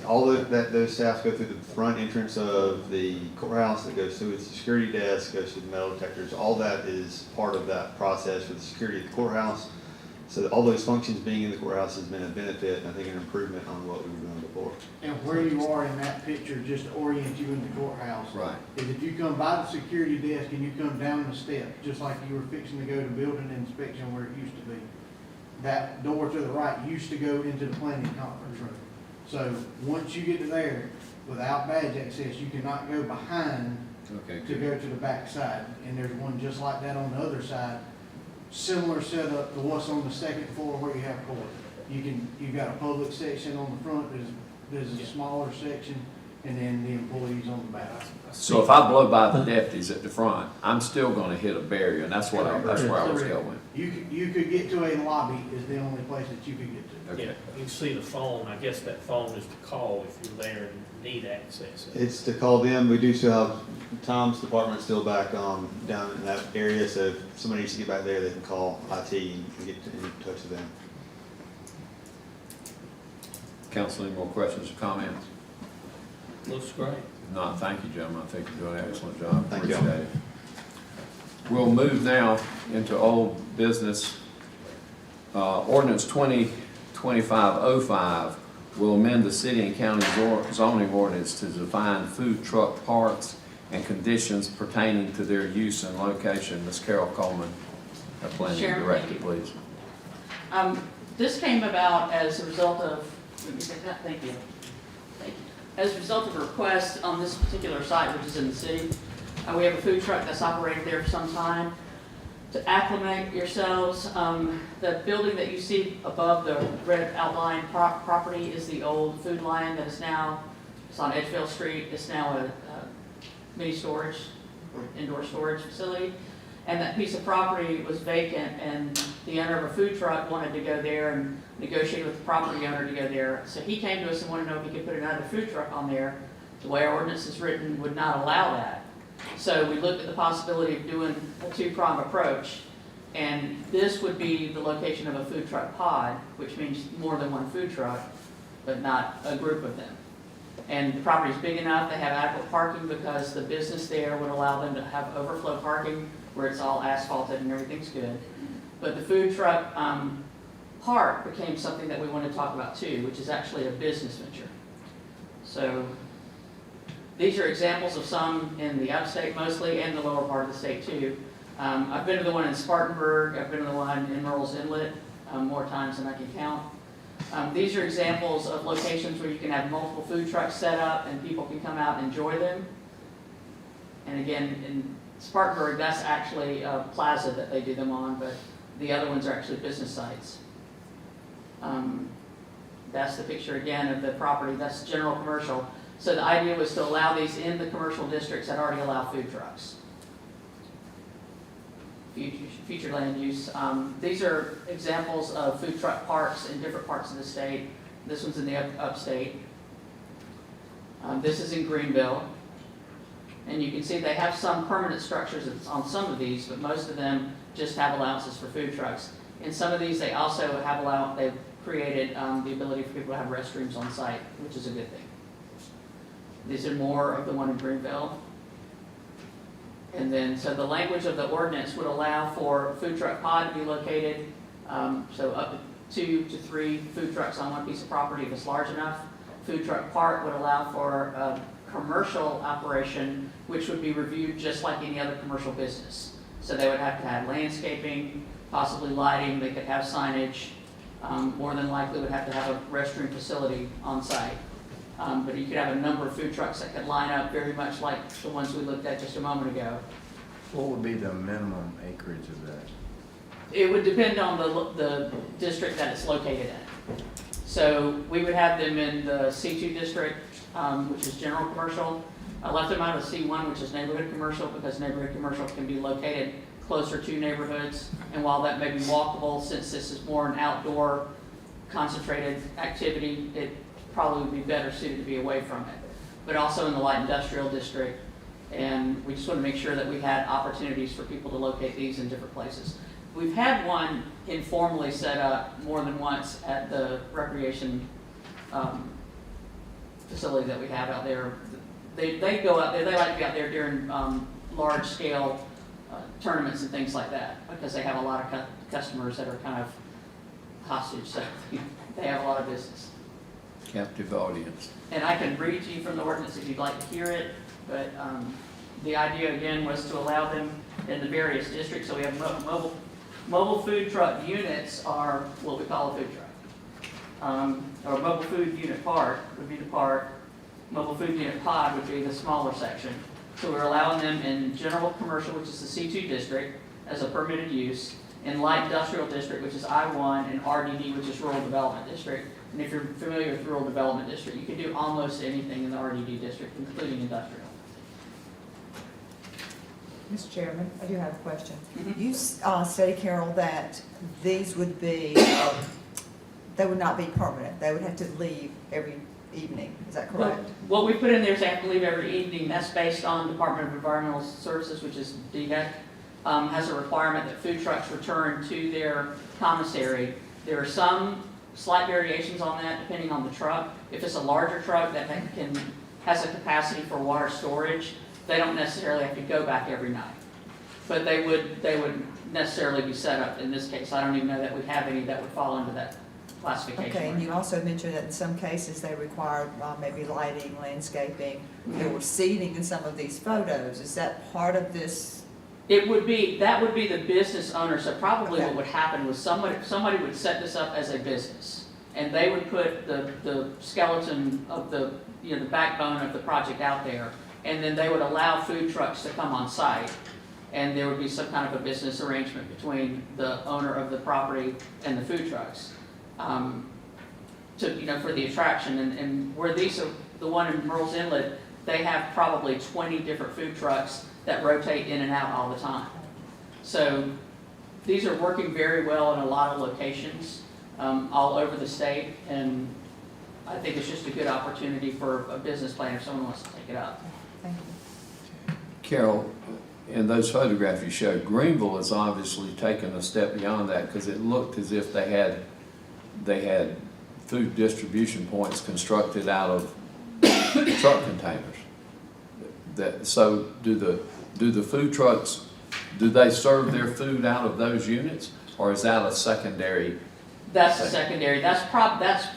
all those staff go through the front entrance of the courthouse. That goes through the security desk, goes through the metal detectors. All that is part of that process for the security of the courthouse. So all those functions being in the courthouse has been a benefit, and I think an improvement on what we were doing before. And where you are in that picture, just to orient you in the courthouse. Right. Is if you come by the security desk and you come down the steps, just like you were fixing to go to building inspection where it used to be. That door to the right used to go into the planning conference room. So once you get to there, without badge access, you cannot go behind Okay, to go to the back side, and there's one just like that on the other side. Similar setup to what's on the second floor where you have court. You've got a public section on the front, there's a smaller section, and then the employees on the back. so if I blow by the deputies at the front, I'm still gonna hit a barrier, and that's where I was going. You could get to a lobby is the only place that you could get to. Okay. Yeah, you can see the phone, I guess that phone is to call if you're there and need access. It's to call them. We do still have Tom's department still back down in that area, so if somebody needs to get back there, they can call IT and get in touch with them. Council, any more questions or comments? Looks great. If not, thank you, gentlemen. I think you're doing an excellent job. Thank you. Appreciate it. We'll move now into old business. Ordinance 2025-05 will amend the city and county zoning ordinance to define food truck parks and conditions pertaining to their use and location. Ms. Carol Coleman, our planning Chairman, director, thank you. please. This came about as a result of, let me take that, thank you. Thank you. As a result of a request on this particular site, which is in the city. We have a food truck that's operated there for some time. To acclimate yourselves, the building that you see above the red outline property is the old Food Lion that is now, it's on Edgefield Street. It's now a mini storage, or indoor storage facility. And that piece of property was vacant, and the owner of a food truck wanted to go there and negotiate with the property owner to go there. So he came to us and wanted to know if he could put another food truck on there. The way our ordinance is written would not allow that. So we looked at the possibility of doing a two-pronged approach, and this would be the location of a food truck pod, which means more than one food truck, but not a group of them. And the property is big enough, they have adequate parking because the business there would allow them to have overflow parking where it's all asphalted and everything's good. But the food truck park became something that we want to talk about too, which is actually a business venture. So these are examples of some in the upstate mostly and the lower part of the state too. I've been to the one in Spartanburg, I've been to the one in Murrells Inlet more times than I can count. These are examples of locations where you can have multiple food trucks set up and people can come out and enjoy them. And again, in Spartanburg, that's actually a plaza that they do them on, but the other ones are actually business sites. That's the picture again of the property, that's general commercial. So the idea was to allow these in the commercial districts that already allow food trucks. Future land use. These are examples of food truck parks in different parts of the state. This one's in the upstate. This is in Greenville. And you can see they have some permanent structures on some of these, but most of them just have allowances for food trucks. In some of these, they also have they've created the ability for people to have restrooms on site, which is a good thing. These are more of the one in Greenville. And then, so the language of the ordinance would allow for a food truck pod to be located, so up to 2 to 3 food trucks on one piece of property if it's large enough. Food truck park would allow for a commercial operation, which would be reviewed just like any other commercial business. So they would have to have landscaping, possibly lighting, they could have signage, more than likely would have to have a restroom facility on site. But you could have a number of food trucks that could line up very much like the ones we looked at just a moment ago. What would be the minimum acreage of that? It would depend on the district that it's located in. So we would have them in the C2 district, which is general commercial. I left them out of C1, which is neighborhood commercial, because neighborhood commercial can be located closer to neighborhoods. And while that may be walkable, since this is more an outdoor concentrated activity, it probably would be better suited to be away from it. But also in the light industrial district, and we just want to make sure that we had opportunities for people to locate these in different places. We've had one informally set up more than once at the recreation facility that we have out there. They go out there, they like to be out there during large scale tournaments and things like that, because they have a lot of customers that are kind of hostage, so they have a lot of business. Captive audience. And I can read to you from the ordinance if you'd like to hear it, but the idea again was to allow them in the various districts. So we have mobile food truck units are what we call a food truck. Or mobile food unit park would be the park. Mobile food unit pod would be the smaller section. So we're allowing them in general commercial, which is the C2 district, as a permitted use, in light industrial district, which is I1, and RDD, which is rural development district. And if you're familiar with rural development district, you can do almost anything in the RDD district, including industrial. Mr. Chairman, I do have a question. Mhm. You stated, Carol, that these would be, they would not be permanent. They would have to leave every evening. Is that correct? What we put in there is they have to leave every evening. That's based on Department of Environmental Services, which is DHEC, has a requirement that food trucks return to their commissary. There are some slight variations on that depending on the truck. If it's a larger truck that has a capacity for water storage, they don't necessarily have to go back every night. But they would necessarily be set up in this case. I don't even know that we have any that would fall into that classification. Okay, and right you now. also mentioned that in some cases they required maybe lighting, landscaping. There were seating in some of these photos. Is that part of this? That would be the business owner, so probably Okay. what would happen was somebody would set this up as a business, and they would put the skeleton of the backbone of the project out there, and then they would allow food trucks to come on site, and there would be some kind of a business arrangement between the owner of the property and the food trucks, for the attraction, and where these are, the one in Merle's Inlet, they have probably 20 different food trucks that rotate in and out all the time. So these are working very well in a lot of locations all over the state, and I think it's just a good opportunity for a business plan if someone wants to take it up. Thank you. Carol, in those photographs you showed, Greenville has obviously taken a step beyond that because it looked as if they had food distribution points constructed out of truck containers. So do the food trucks, do they serve their food out of those units, or is that a secondary? That's a secondary. That's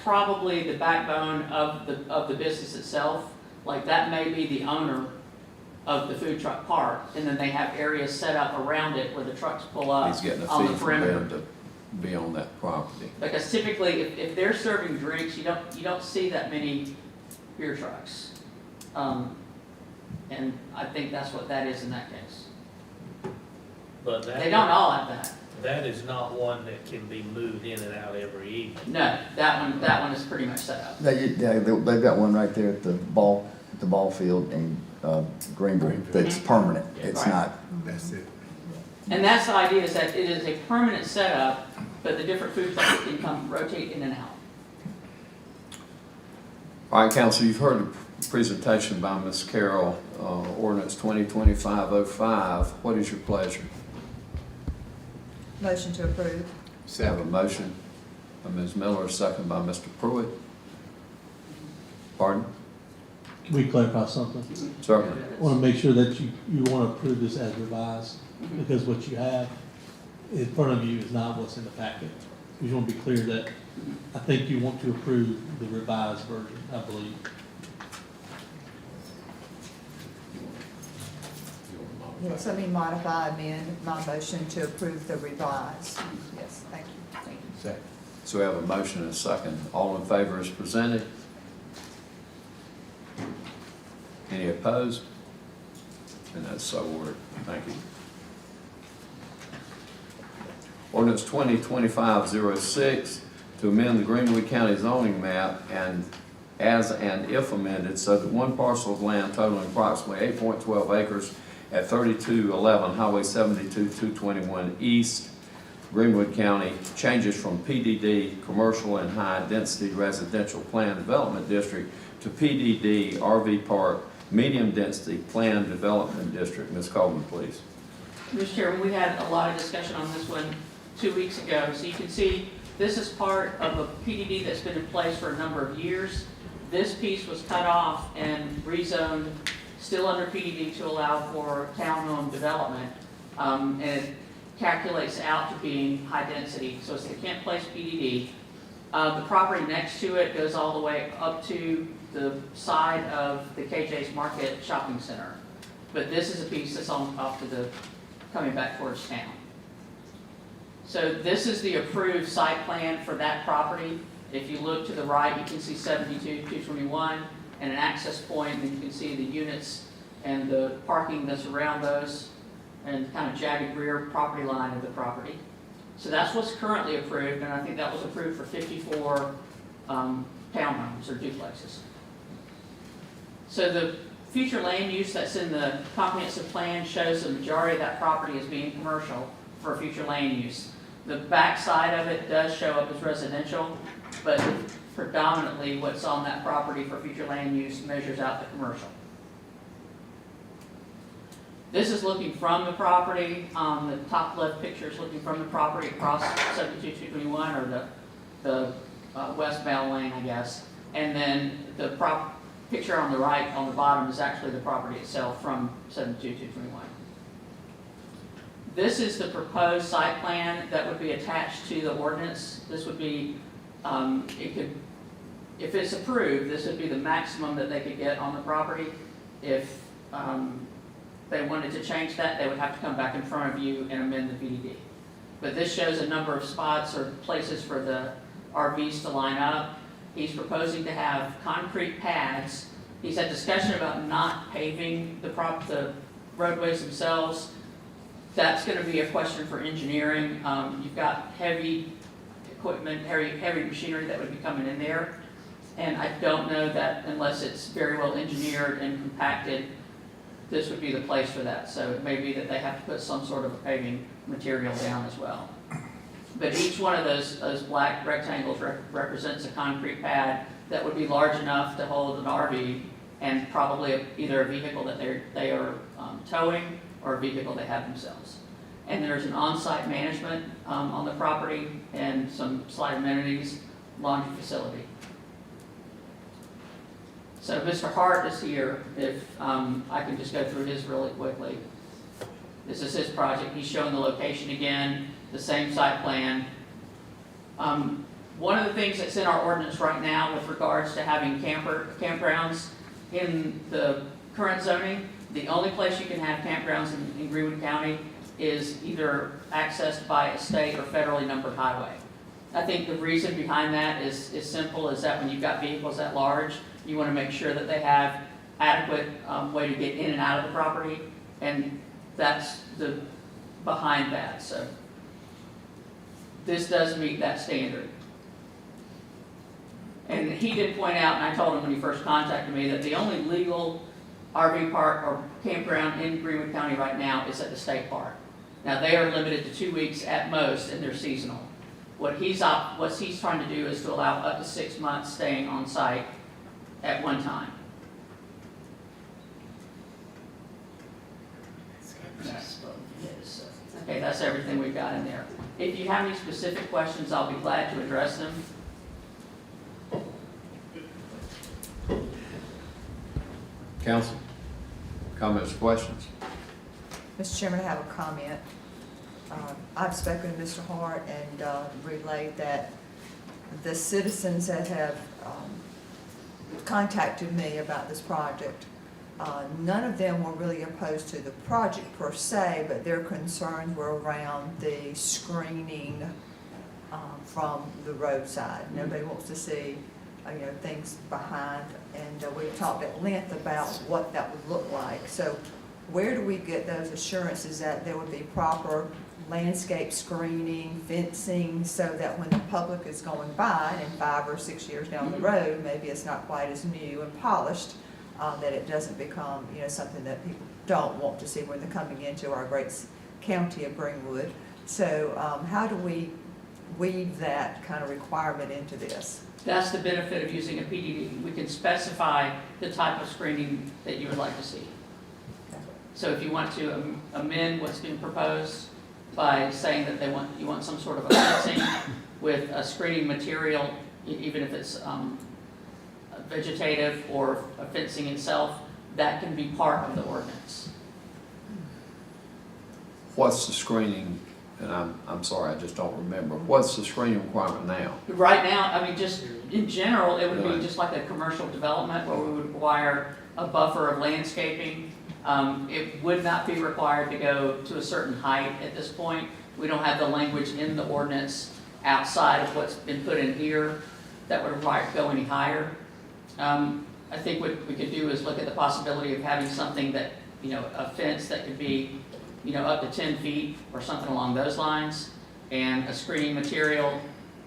probably the backbone of the business itself. Like that may be the owner of the food truck park, and then they have areas set up around it where the trucks pull up He's getting a on the fee from perimeter. them to be on that property. Because typically, if they're serving drinks, you don't see that many beer trucks, and I think that's what that is in that case. But that. They don't all have that. That is not one that can be moved in and out every evening. No, that one is pretty much set up. They've got one right there at the ball field in Greenwood that's permanent. It's Right. not. That's it. And that's the idea, is that it is a permanent setup, but the different food trucks can come rotate in and out. All right, Council, you've heard a presentation by Ms. Carroll, ordinance 2025-05. What is your pleasure? Motion to approve. I have a motion by Ms. Miller, second by Mr. Pruitt. Pardon? Can we clarify something? Certainly. I want to make sure that you want to approve this as revised, because what you have in front of you is not what's in the packet. We just want to be clear that I think you want to approve the revised version, I believe. Yes, let me amend my motion to approve the revised. Yes, thank you. Thank you. Second. So we have a motion and a second. All in favor is presented. Any opposed? And that's so ordered. Thank you. Ordinance 2025-06 to amend the Greenwood County zoning map and as and if amended so that one parcel of land totaling approximately 8.12 acres at 3211 Highway 72-221 East, Greenwood County, changes from PDD, Commercial and High Density Residential Plan Development District, to PDD, RV Park, Medium Density Plan Development District. Ms. Coleman, please. Mr. Chairman, we had a lot of discussion on this one 2 weeks ago. So you can see this is part of a PDD that's been in place for a number of years. This piece was cut off and rezoned, still under PDD, to allow for townhome development. And it calculates out to being high density, so it's the Kent Place PDD. The property next to it goes all the way up to the side of the KJ's Market Shopping Center. But this is a piece that's on off to the, coming back towards town. So this is the approved site plan for that property. If you look to the right, you can see 72-221 and an access point, and you can see the units and the parking that's around those, and kind of jagged rear property line of the property. So that's what's currently approved, and I think that was approved for 54 townhomes or duplexes. So the future land use that's in the comprehensive plan shows the majority of that property as being commercial for future land use. The back side of it does show up as residential, but predominantly what's on that property for future land use measures out the commercial. This is looking from the property. The top left picture is looking from the property across 72221, or the westbound lane, I guess. And then the picture on the right, on the bottom, is actually the property itself from 72221. This is the proposed site plan that would be attached to the ordinance. This would be, if it's approved, this would be the maximum that they could get on the property. If they wanted to change that, they would have to come back in front of you and amend the VDD. But this shows a number of spots or places for the RVs to line up. He's proposing to have concrete pads. He's had discussion about not paving the roadways themselves. That's going to be a question for engineering. You've got heavy equipment, heavy machinery that would be coming in there. And I don't know that unless it's very well engineered and compacted, this would be the place for that. So it may be that they have to put some sort of a paving material down as well. But each one of those black rectangles represents a concrete pad that would be large enough to hold an RV and probably either a vehicle that they are towing or a vehicle they have themselves. And there's an on-site management on the property and some slight amenities, laundry facility. So Mr. Hart is here. If I can just go through his really quickly. This is his project. He's showing the location again, the same site plan. One of the things that's in our ordinance right now with regards to having campgrounds in the current zoning, the only place you can have campgrounds in Greenwood County is either accessed by a state or federally numbered highway. I think the reason behind that is simple, is that when you've got vehicles that large, you want to make sure that they have adequate way to get in and out of the property, and that's the behind that. So this does meet that standard. And he did point out, and I told him when he first contacted me, that the only legal RV park or campground in Greenwood County right now is at the state park. Now they are limited to 2 weeks at most, and they're seasonal. What he's trying to do is to allow up to 6 months staying on site at one time. Okay, that's everything we've got in there. If you have any specific questions, I'll be glad to address them. Council, comments or questions? Mr. Chairman, I have a comment. I've spoken to Mr. Hart and relayed that the citizens that have contacted me about this project, none of them were really opposed to the project per se, but their concerns were around the screening from the roadside. Nobody wants to see things behind, and we've talked at length about what that would look like. So where do we get those assurances that there would be proper landscape screening, fencing, so that when the public is going by, and 5 or 6 years down the road, maybe it's not quite as new and polished, that it doesn't become something that people don't want to see when they're coming into our great county of Greenwood. So how do we weave that kind of requirement into this? That's the benefit of using a PDD. We can specify the type of screening that you would like to see. So if you want to amend what's been proposed by saying that you want some sort of a fencing with a screening material, even if it's vegetative or a fencing itself, that can be part of the ordinance. What's the screening? And I'm sorry, I just don't remember. What's the screening requirement now? Right now, I mean, just in general, it would Right. be just like a commercial development where we would require a buffer of landscaping. It would not be required to go to a certain height at this point. We don't have the language in the ordinance outside of what's been put in here that would require it to go any higher. I think what we could do is look at the possibility of having something that, you know, a fence that could be, you know, up to 10 feet or something along those lines, and a screening material,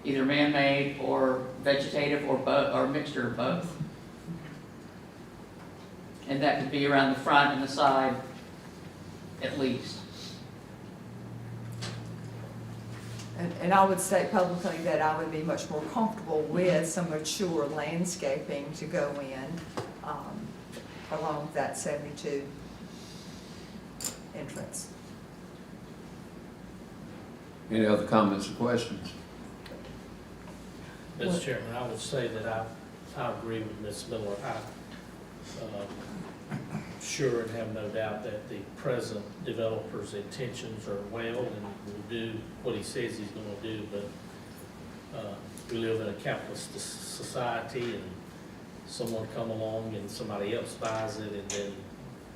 either man-made or vegetative or both, or a mixture of both. And that could be around the front and the side at least. And I would state publicly that I would be much more comfortable with some mature landscaping to go in along that 72 entrance. Any other comments or questions? Mr. Chairman, I would say that I agree with Ms. Miller. I'm sure and have no doubt that the present developer's intentions are well and will do what he says he's gonna do, but we live in a capitalist society, and someone come along and somebody else buys it, and then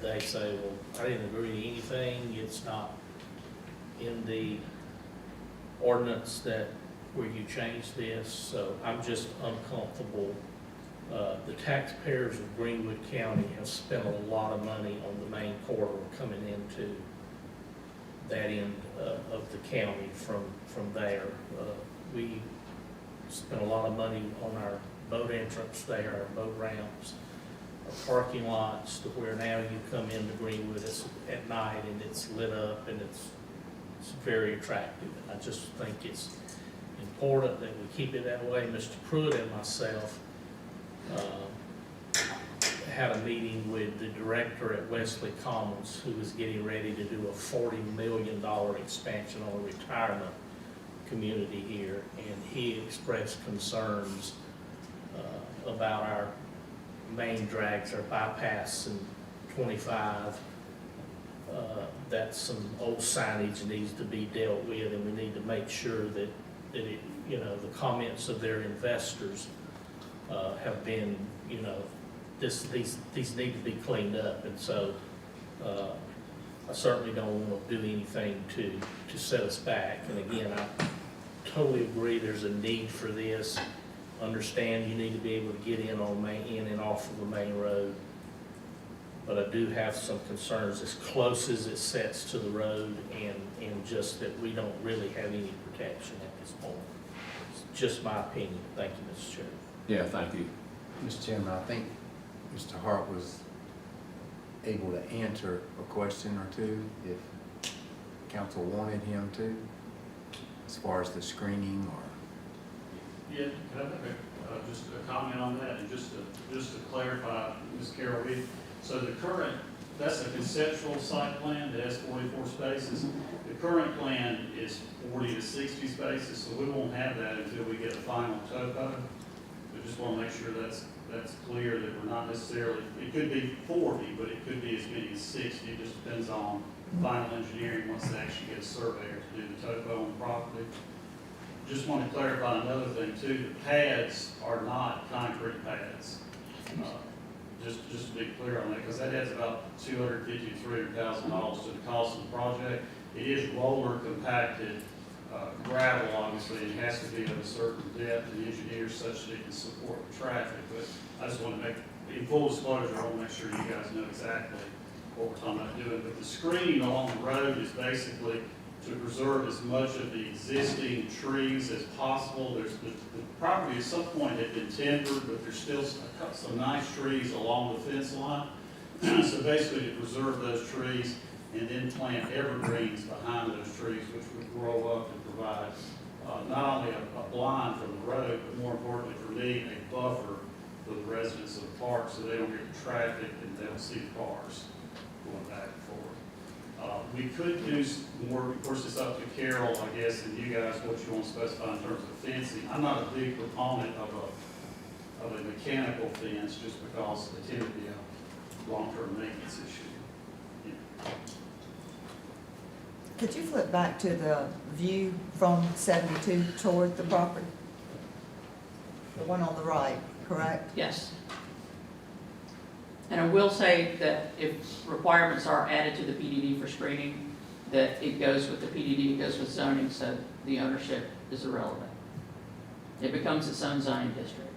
they say, well, I didn't agree to anything, it's not in the ordinance that where you change this, so I'm just uncomfortable. The taxpayers of Greenwood County have spent a lot of money on the main corridor coming into that end of the county from there. We spent a lot of money on our boat entrance there, our boat ramps, our parking lots, to where now you come into Greenwood at night and it's lit up and it's very attractive. I just think it's important that we keep it that way. Mr. Pruitt and myself had a meeting with the director at Wesley Commons, who was getting ready to do a $40 million expansion on a retirement community here, and he expressed concerns about our main drags, our bypass and 25, that some old signage needs to be dealt with, and we need to make sure that it, you know, the comments of their investors have been, you know, these need to be cleaned up, and so I certainly don't want to do anything to set us back. And again, I totally agree there's a need for this. Understand you need to be able to get in and off of the main road, but I do have some concerns as close as it sets to the road, and just that we don't really have any protection at this point. It's just my opinion. Thank you, Mr. Chairman. Yeah, thank you. Mr. Chairman, I think Mr. Hart was able to answer a question or two if council wanted him to, as far as the screening or. Yeah, can I make just a comment on that, and just to clarify, Ms. Carroll, so the current, that's a conceptual site plan that has 44 spaces. The current plan is 40 to 60 spaces, so we won't have that until we get a final topo. We just want to make sure that's clear, that we're not necessarily, it could be 40, but it could be as many as 60. It just depends on final engineering once they actually get a surveyor to do the topo on the property. Just want to clarify another thing too, the pads are not concrete pads. Just to be clear on that, because that adds about $250,000 to $300,000 to the cost of the project. It is roller compacted gravel, obviously, and it has to be of a certain depth and engineered such that it can support the traffic. But I just want to make, in full disclosure, I want to make sure you guys know exactly what we're talking about doing. But the screening along the road is basically to preserve as much of the existing trees as possible. The property at some point had been timbered, but there's still some nice trees along the fence line. So basically to preserve those trees and then plant evergreens behind those trees, which would grow up and provide not only a blind from the road, but more importantly for me, a buffer for the residents of the park so they don't get traffic and they don't see the cars going back and forth. We could do more, of course it's up to Carol, I guess, and you guys, what you want to specify in terms of fencing. I'm not a big proponent of a mechanical fence just because it tend to be a long-term maintenance issue. Yeah. Could you flip back to the view from 72 toward the property? The one on the right, correct? Yes. And I will say that if requirements are added to the PDD for screening, that it goes with the PDD, it goes with zoning, so the ownership is irrelevant. It becomes its own zoning district.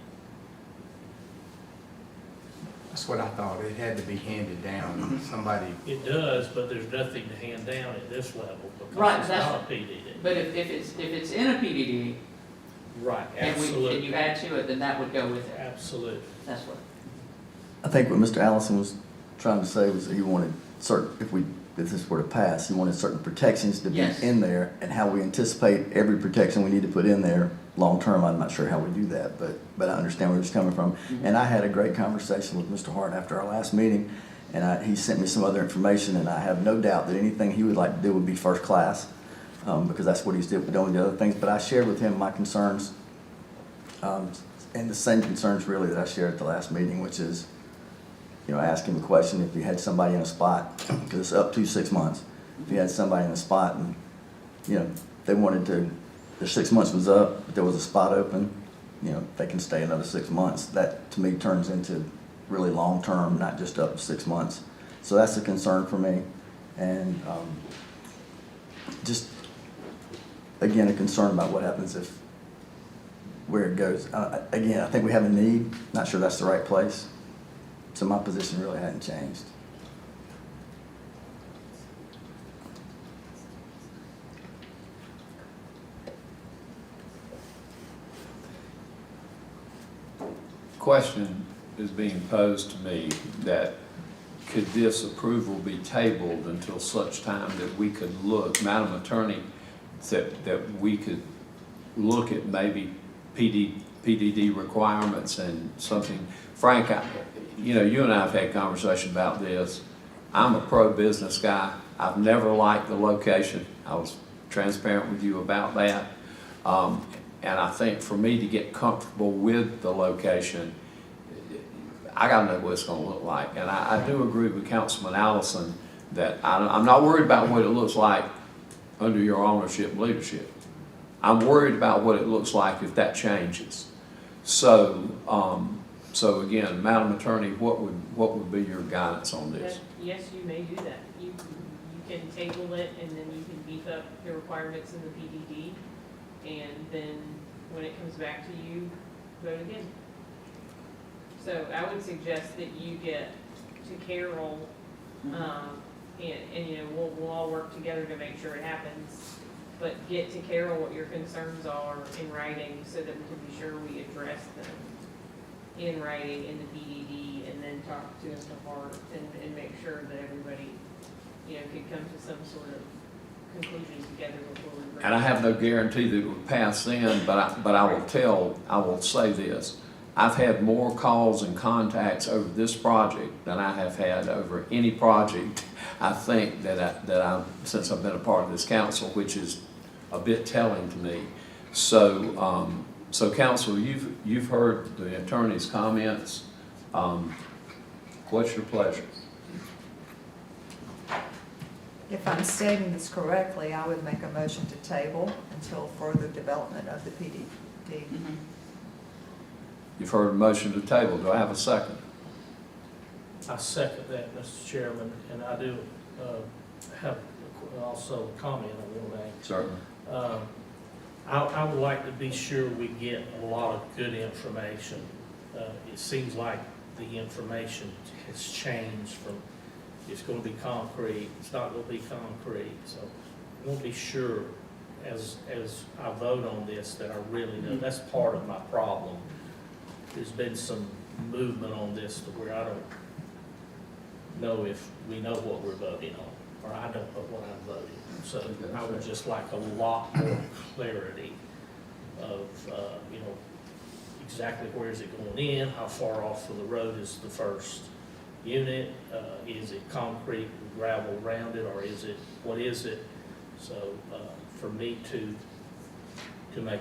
That's what I thought, it had to be handed down, somebody, It does, but there's nothing to hand down at this level Right, because it's that's not a what- PDD. But if it's in a PDD, Right, and absolutely, you add to it, then that would go with it. absolutely. That's what. I think what Mr. Allison was trying to say was that he wanted certain, if this were to pass, he wanted certain protections to be Yes. in there, and how we anticipate every protection we need to put in there long-term. I'm not sure how we do that, but I understand where he's coming from. And I had a great conversation with Mr. Hart after our last meeting, and he sent me some other information, and I have no doubt that anything he would like to do would be first class, because that's what he's doing the other things. But I shared with him my concerns, and the same concerns really that I shared at the last meeting, which is, I asked him a question, if you had somebody in a spot, because it's up to 6 months, if you had somebody in a spot and, they wanted to, their 6 months was up, but there was a spot open, they can stay another 6 months. That, to me, turns into really long-term, not just up to 6 months. So that's a concern for me. And just, again, a concern about what happens where it goes. Again, I think we have a need, not sure that's the right place. So my position really hadn't changed. Question is being posed to me that could this approval be tabled until such time that we could look, Madam Attorney, that we could look at maybe PDD requirements and something. Frank, you and I have had conversation about this. I'm a pro-business guy. I've never liked the location. I was transparent with you about that. And I think for me to get comfortable with the location, I gotta know what it's gonna look like. And I do agree with Councilman Allison that I'm not worried about what it looks like under your ownership and leadership. I'm worried about what it looks like if that changes. So again, Madam Attorney, what would be your guidance on this? Yes, you may do that. You can table it and then you can beef up the requirements in the PDD. And then when it comes back to you, vote again. So I would suggest that you get to Carol, and we'll all work together to make sure it happens. But get to Carol what your concerns are in writing so that we can be sure we address them in writing in the PDD, and then talk to Mr. Hart and make sure that everybody, could come to some sort of conclusion together before we bring it. And I have no guarantee that it would pass then, but I will say this. I've had more calls and contacts over this project than I have had over any project, I think, since I've been a part of this council, which is a bit telling to me. So, council, you've heard the attorney's comments. What's your pleasure? If I'm stating this correctly, I would make a motion to table until further development of the PDD. You've heard a motion to table. Do I have a second? I second that, Mr. Chairman, and I do have also a comment I want to make. Certainly. I would like to be sure we get a lot of good information. It seems like the information has changed from it's going to be concrete, it's not going to be concrete. So I want to be sure as I vote on this that I really know. That's part of my problem. There's been some movement on this to where I don't know if we know what we're voting on, or I don't know what I'm voting on. So I would just like a lot more clarity of, exactly where is it going in, how far off of the road is the first unit, is it concrete with gravel around it, or what is it? So for me to make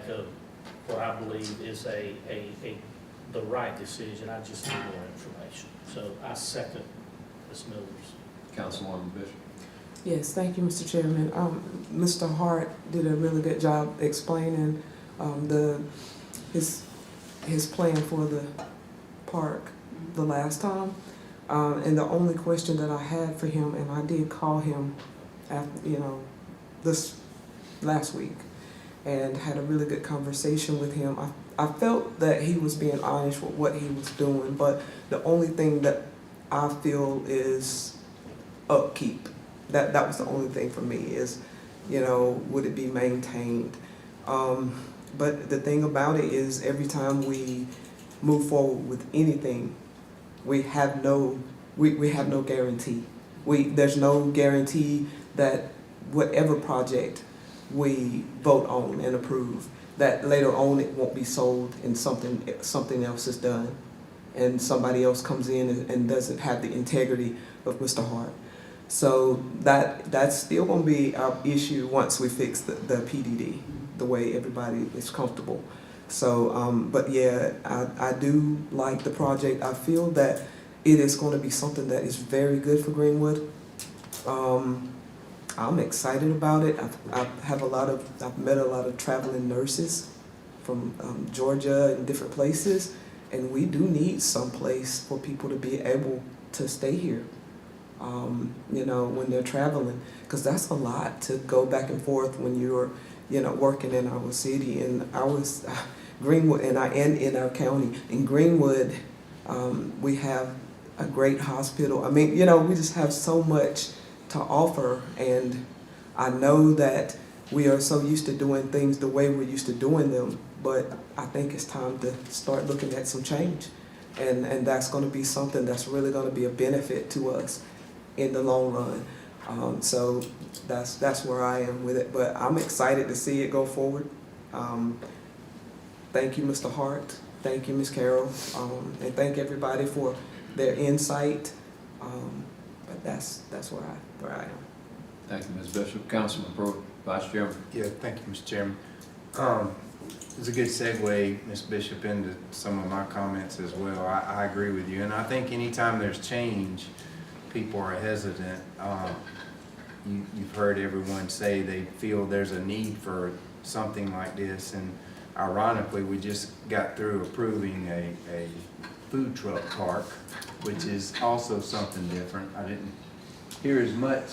what I believe is the right decision, I just need more information. So I second Ms. Miller's. Councilwoman Bishop. Yes, thank you, Mr. Chairman. Mr. Hart did a really good job explaining his plan for the park the last time. And the only question that I had for him, and I did call him this last week and had a really good conversation with him. I felt that he was being honest with what he was doing, but the only thing that I feel is upkeep. That was the only thing for me is, you know, would it be maintained? But the thing about it is every time we move forward with anything, we have no guarantee. There's no guarantee that whatever project we vote on and approve, that later on it won't be sold and something else is done, and somebody else comes in and doesn't have the integrity of Mr. Hart. So that's still gonna be our issue once we fix the PDD, the way everybody is comfortable. So, but yeah, I do like the project. I feel that it is gonna be something that is very good for Greenwood. I'm excited about it. I've met a lot of traveling nurses from Georgia and different places, and we do need some place for people to be able to stay here. You know, when they're traveling, because that's a lot to go back and forth when you're, you know, working in our city and Greenwood and in our county. In Greenwood, we have a great hospital. I mean, you know, we just have so much to offer, and I know that we are so used to doing things the way we're used to doing them, but I think it's time to start looking at some change, and that's going to be something that's really going to be a benefit to us in the long run. So that's where I am with it, but I'm excited to see it go forward. Thank you, Mr. Hart. Thank you, Ms. Carroll, and thank everybody for their insight. But that's where I am. Thank you, Ms. Bishop. Councilman Pruitt, Vice Chairman. Yeah, thank you, Mr. Chairman. It's a good segue, Ms. Bishop, into some of my comments as well. I agree with you, and I think anytime there's change, people are hesitant. You've heard everyone say they feel there's a need for something like this, and ironically, we just got through approving a food truck park, which is also something different. I didn't hear as much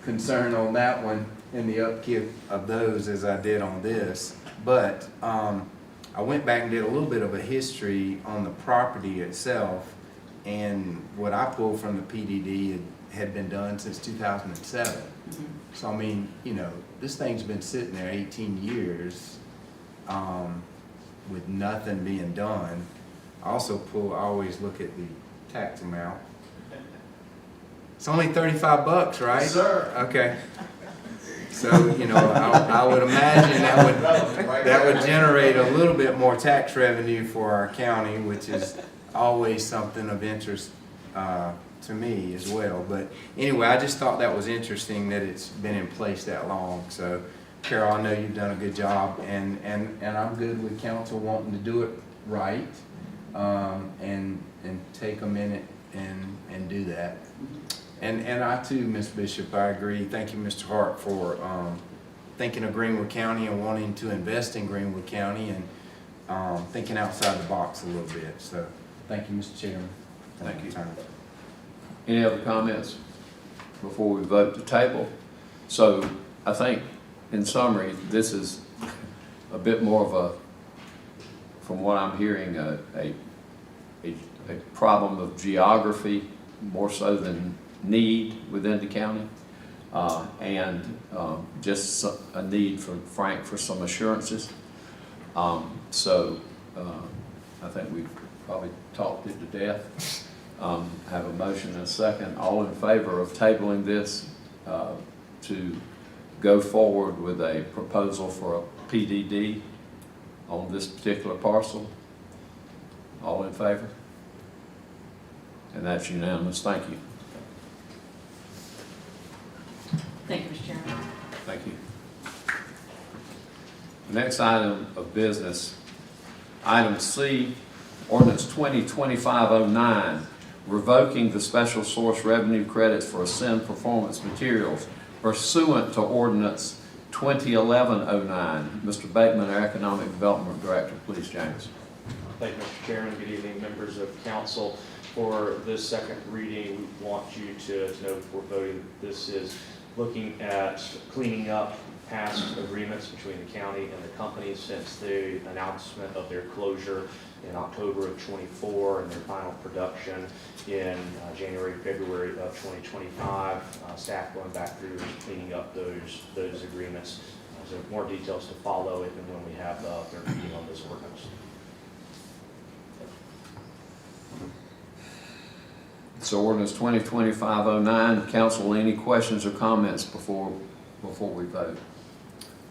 concern on that one in the upkeep of those as I did on this, but I went back and did a little bit of a history on the property itself, and what I pulled from the PDD had been done since 2007. Mm-hmm. So I mean, you know, this thing's been sitting there 18 years with nothing being done. I always look at the tax amount. It's only $35, right? Yes, sir. Okay. So, you know, I would imagine that would generate a little bit more tax revenue for our county, which is always something of interest to me as well. But anyway, I just thought that was interesting that it's been in place that long. So, Carol, I know you've done a good job, and I'm good with council wanting to do it right, and take a minute and do that. And I too, Ms. Bishop, I agree. Thank you, Mr. Hart, for thinking of Greenwood County and wanting to invest in Greenwood County and thinking outside the box a little bit. So, thank you, Mr. Chairman. Thank you. Any other comments before we vote to table? So, I think, in summary, this is a bit more of a, from what I'm hearing, a problem of geography more so than need within the county, and just a need for Frank for some assurances. So I think we've probably talked it to death. Have a motion and a second. All in favor of tabling this to go forward with a proposal for a PDD on this particular parcel? All in favor? And that's unanimous. Thank you. Thank you, Mr. Chairman. Thank you. The next item of business, item C, ordinance 2025-09, revoking the special source revenue credits for Ascend Performance Materials pursuant to ordinance 2011-09. Mr. Bateman, our Economic Development Director, please, James. Thank you, Mr. Chairman. Good evening, members of council. For this second reading, we want you to know before voting, this is looking at cleaning up past agreements between the county and the company since the announcement of their closure in October of '24 and their final production in January, February of 2025. Staff going back through and cleaning up those agreements. So more details to follow if and when we have their meeting on this ordinance. So ordinance 2025-09, council, any questions or comments before we vote?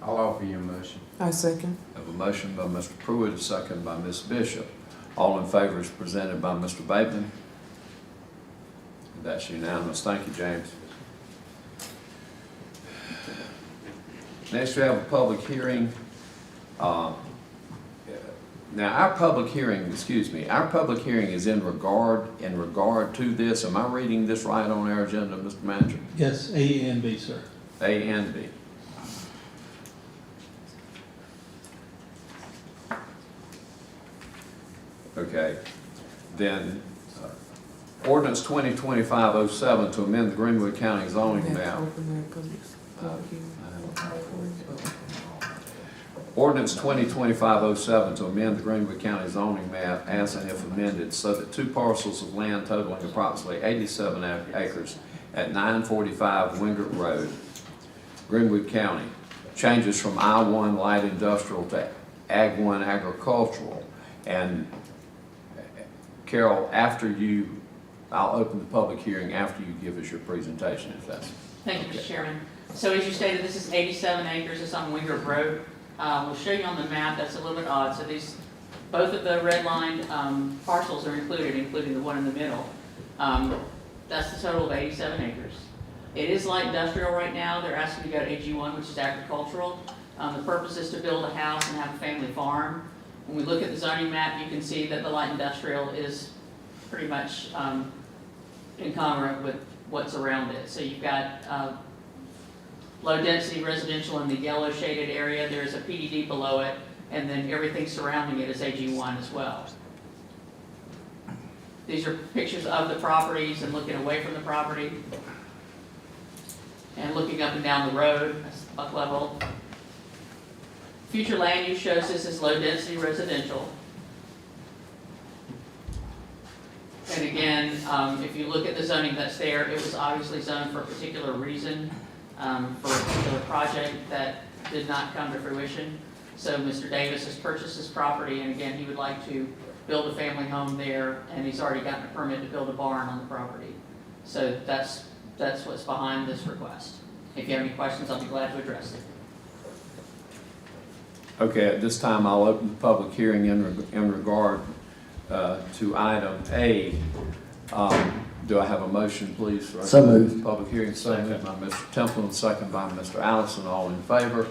I'll offer you a motion. I second. I have a motion by Mr. Pruitt, a second by Ms. Bishop. All in favor is presented by Mr. Bateman. That's unanimous. Thank you, James. Next, we have a public hearing. Now, our public hearing is in regard to this. Am I reading this right on our agenda, Mr. Manager? Yes, A and B, sir. A and B. Okay, then ordinance 2025-07 to amend the Greenwood County zoning map. Ordinance 2025-07 to amend the Greenwood County zoning map as and if amended so that two parcels of land totaling approximately 87 acres at 945 Wingert Road, Greenwood County, changes from I-1 light industrial to Ag-1 agricultural. And Carol, I'll open the public hearing after you give us your presentation, if that's. Thank you, Mr. Chairman. So as you stated, this is 87 acres. It's on Wingert Road. We'll show you on the map. That's a little bit odd. So both of the red-lined parcels are included, including the one in the middle. That's the total of 87 acres. It is light industrial right now. They're asking to go to AG1, which is agricultural. The purpose is to build a house and have a family farm. When we look at the zoning map, you can see that the light industrial is pretty much incongruent with what's around it. So you've got low-density residential in the yellow shaded area. There's a PDD below it, and then everything surrounding it is AG1 as well. These are pictures of the properties and looking away from the property and looking up and down the road, that's buck level. Future land use shows this as low-density residential. And again, if you look at the zoning that's there, it was obviously zoned for a particular reason, for a particular project that did not come to fruition. So Mr. Davis has purchased this property, and again, he would like to build a family home there, and he's already gotten a permit to build a barn on the property. So that's what's behind this request. If you have any questions, I'll be glad to address them. Okay, at this time, I'll open the public hearing in regard to item A. Do I have a motion, please? So moved. Public hearing, so moved by Mr. Temple, second by Mr. Allison, all in favor.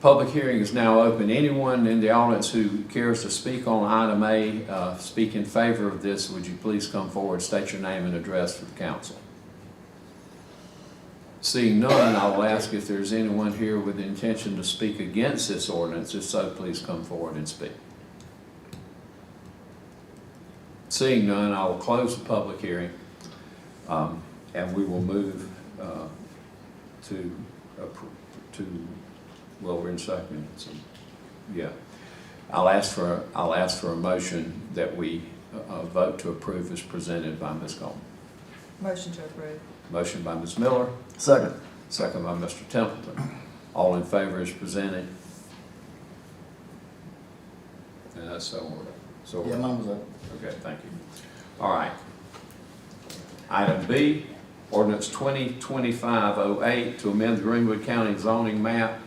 Public hearing is now open. Anyone in the audience who cares to speak on item A, speak in favor of this, would you please come forward, state your name and address for the council. Seeing none, I will ask if there's anyone here with the intention to speak against this ordinance. If so, please come forward and speak. Seeing none, I will close the public hearing, and we will move well, we're in second. So, yeah, I'll ask for a motion that we vote to approve as presented by Ms. Coleman. Motion to approve. Motion by Ms. Miller. Second. Second by Mr. Templeton. All in favor is presented. And that's so ordered. So Yeah, mine was up. okay, thank you. All right. Item B, ordinance 2025-08 to amend the Greenwood County zoning map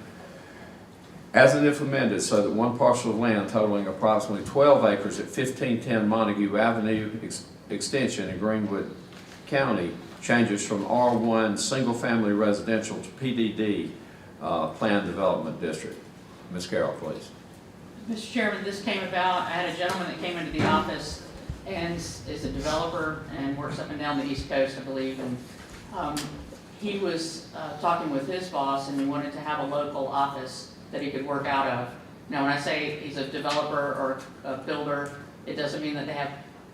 as and if amended so that one parcel of land totaling approximately 12 acres at 1510 Montague Avenue extension in Greenwood County changes from R1 single-family residential to PDD Planned Development District. Ms. Carroll, please. Mr. Chairman, this came about, I had a gentleman that came into the office and is a developer and works up and down the East Coast, I believe, and he was talking with his boss and he wanted to have a local office that he could work out of. Now, when I say he's a developer or a builder, it doesn't mean that they have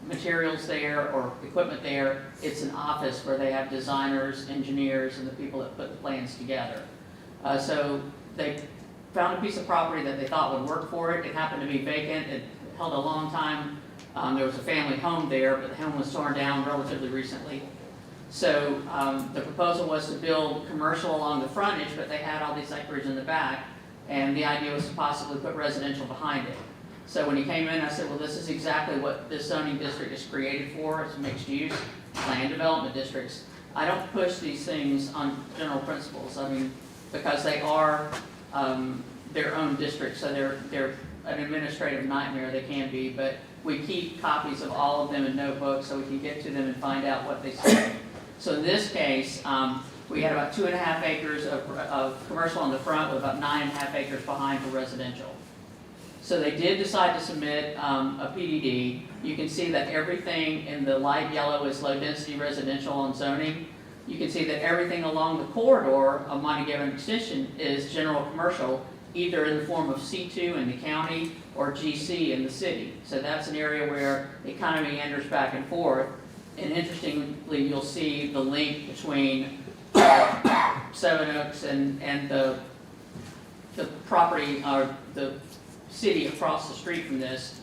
materials there or equipment there. It's an office where they have designers, engineers, and the people that put the plans together. So they found a piece of property that they thought would work for it. It happened to be vacant. It held a long time. There was a family home there, but the home was torn down relatively recently. So the proposal was to build commercial along the frontage, but they had all these acreage in the back, and the idea was to possibly put residential behind it. So when he came in, I said, well, this is exactly what this zoning district is created for. It's mixed use, land development districts. I don't push these things on general principles. I mean, because they are their own districts, so they're an administrative nightmare, they can be, but we keep copies of all of them in notebooks so we can get to them and find out what they say. So in this case, we had about 2.5 acres of commercial on the front with about 9.5 acres behind for residential. So they did decide to submit a PDD. You can see that everything in the light yellow is low-density residential and zoning. You can see that everything along the corridor of Montegammon Extension is general commercial, either in the form of C2 in the county or GC in the city. So that's an area where it kind of meanders back and forth. And interestingly, you'll see the link between Seven Oaks and the property, or the city across the street from this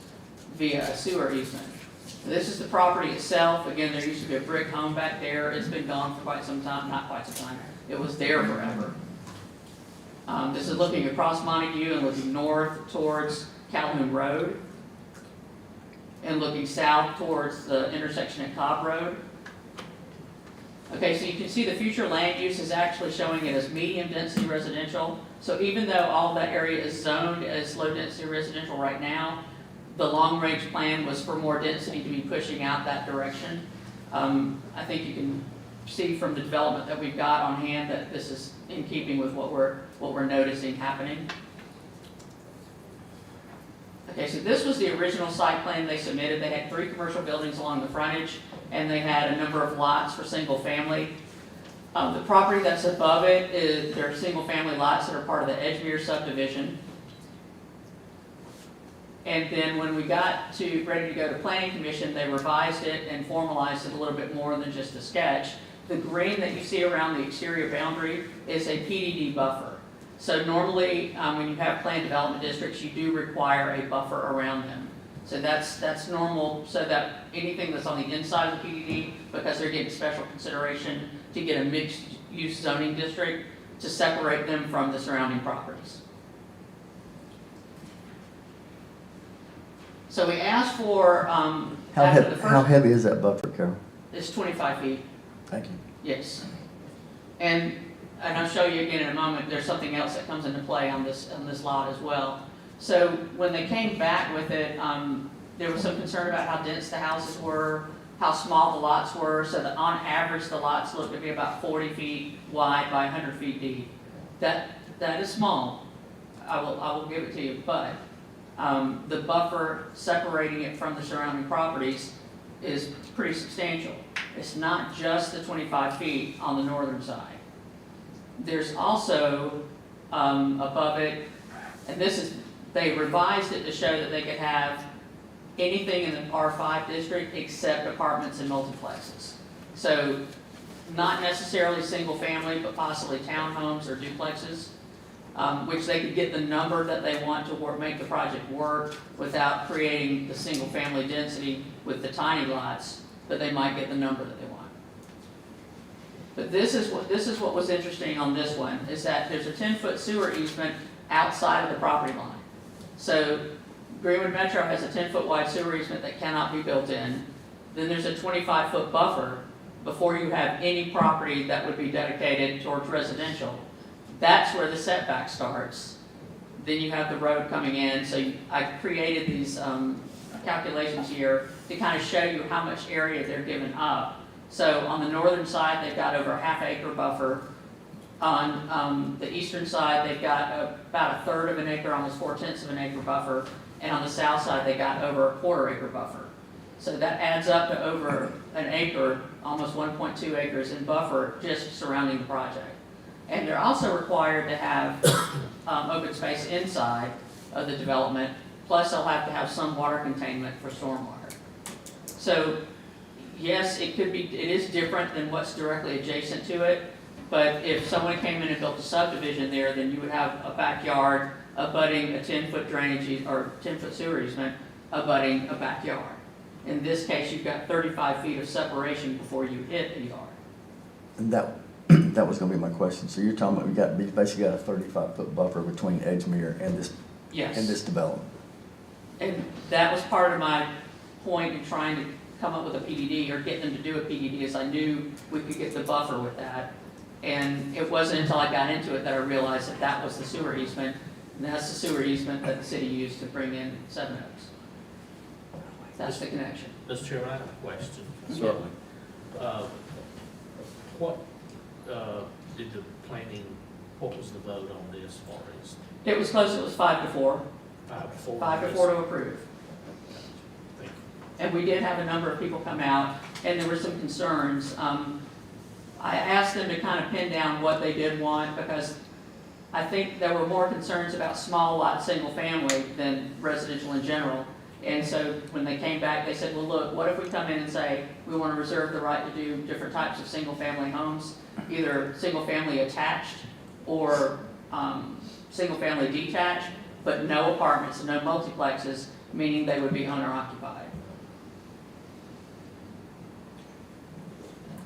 via a sewer easement. This is the property itself. Again, there used to be a brick home back there. It's been gone for quite some time, not quite some time. It was there forever. This is looking across Montague and looking north towards Calhoun Road and looking south towards the intersection at Cobb Road. Okay, so you can see the future land use is actually showing it as medium density residential. So even though all that area is zoned as low density residential right now, the long range plan was for more density to be pushing out that direction. I think you can see from the development that we've got on hand that this is in keeping with what we're noticing happening. Okay, so this was the original site plan they submitted. They had 3 commercial buildings along the frontage, and they had a number of lots for single family. The property that's above it is their single family lots that are part of the Edgemere subdivision. And then when we got ready to go to Planning Commission, they revised it and formalized it a little bit more than just a sketch. The green that you see around the exterior boundary is a PDD buffer. So normally, when you have planned development districts, you do require a buffer around them. So that's normal, so that anything that's on the inside of the PDD, because they're getting special consideration to get a mixed-use zoning district to separate them from the surrounding properties. So we asked for, How heavy is that buffer, Carol? It's 25 feet. Thank you. Yes. And I'll show you again in a moment, there's something else that comes into play on this lot as well. So when they came back with it, there was some concern about how dense the houses were, how small the lots were, so that on average the lots look to be about 40 feet wide by 100 feet deep. That is small, I will give it to you, but the buffer separating it from the surrounding properties is pretty substantial. It's not just the 25 feet on the northern side. There's also above it, and they revised it to show that they could have anything in the R5 district except apartments and multiplexes. So not necessarily single family, but possibly townhomes or duplexes, which they could get the number that they want to make the project work without creating the single family density with the tiny lots, but they might get the number that they want. But this is what was interesting on this one, is that there's a 10-foot sewer easement outside of the property line. So Greenwood Metro has a 10-foot wide sewer easement that cannot be built in. Then there's a 25-foot buffer before you have any property that would be dedicated towards residential. That's where the setback starts. Then you have the road coming in. So I created these calculations here to kind of show you how much area they're giving up. So on the northern side, they've got over a half-acre buffer. On the eastern side, they've got about 1/3 of an acre, almost 4/10 of an acre buffer. And on the south side, they got over a 1/4 acre buffer. So that adds up to over an acre, almost 1.2 acres in buffer just surrounding the project. And they're also required to have open space inside of the development, plus they'll have to have some water containment for stormwater. So yes, it is different than what's directly adjacent to it, But if someone came in and built a subdivision there, then you would have a backyard abutting a 10-foot drainage or 10-foot sewer easement abutting a backyard. In this case, you've got 35 feet of separation before you hit a yard. And that was gonna be my question. So you're talking about, we basically got a 35-foot buffer between Edgemere and this, Yes. and this development. And that was part of my point in trying to come up with a PDD or get them to do a PDD, is I knew we could get the buffer with that. And it wasn't until I got into it that I realized that that was the sewer easement, and that's the sewer easement that the city used to bring in Seven Oaks. That's the connection. Mr. Chairman, I have a question. Certainly. What did the planning, what was the vote on this for us? It was close, it was 5-4. 5-4? 5-4 to approve. Thank you. And we did have a number of people come out, and there were some concerns. I asked them to kind of pin down what they did want, because I think there were more concerns about small lot, single family than residential in general. And so when they came back, they said, well, look, what if we come in and say, we want to reserve the right to do different types of single family homes, either single family attached or single family detached, but no apartments and no multiplexes, meaning they would be owner occupied.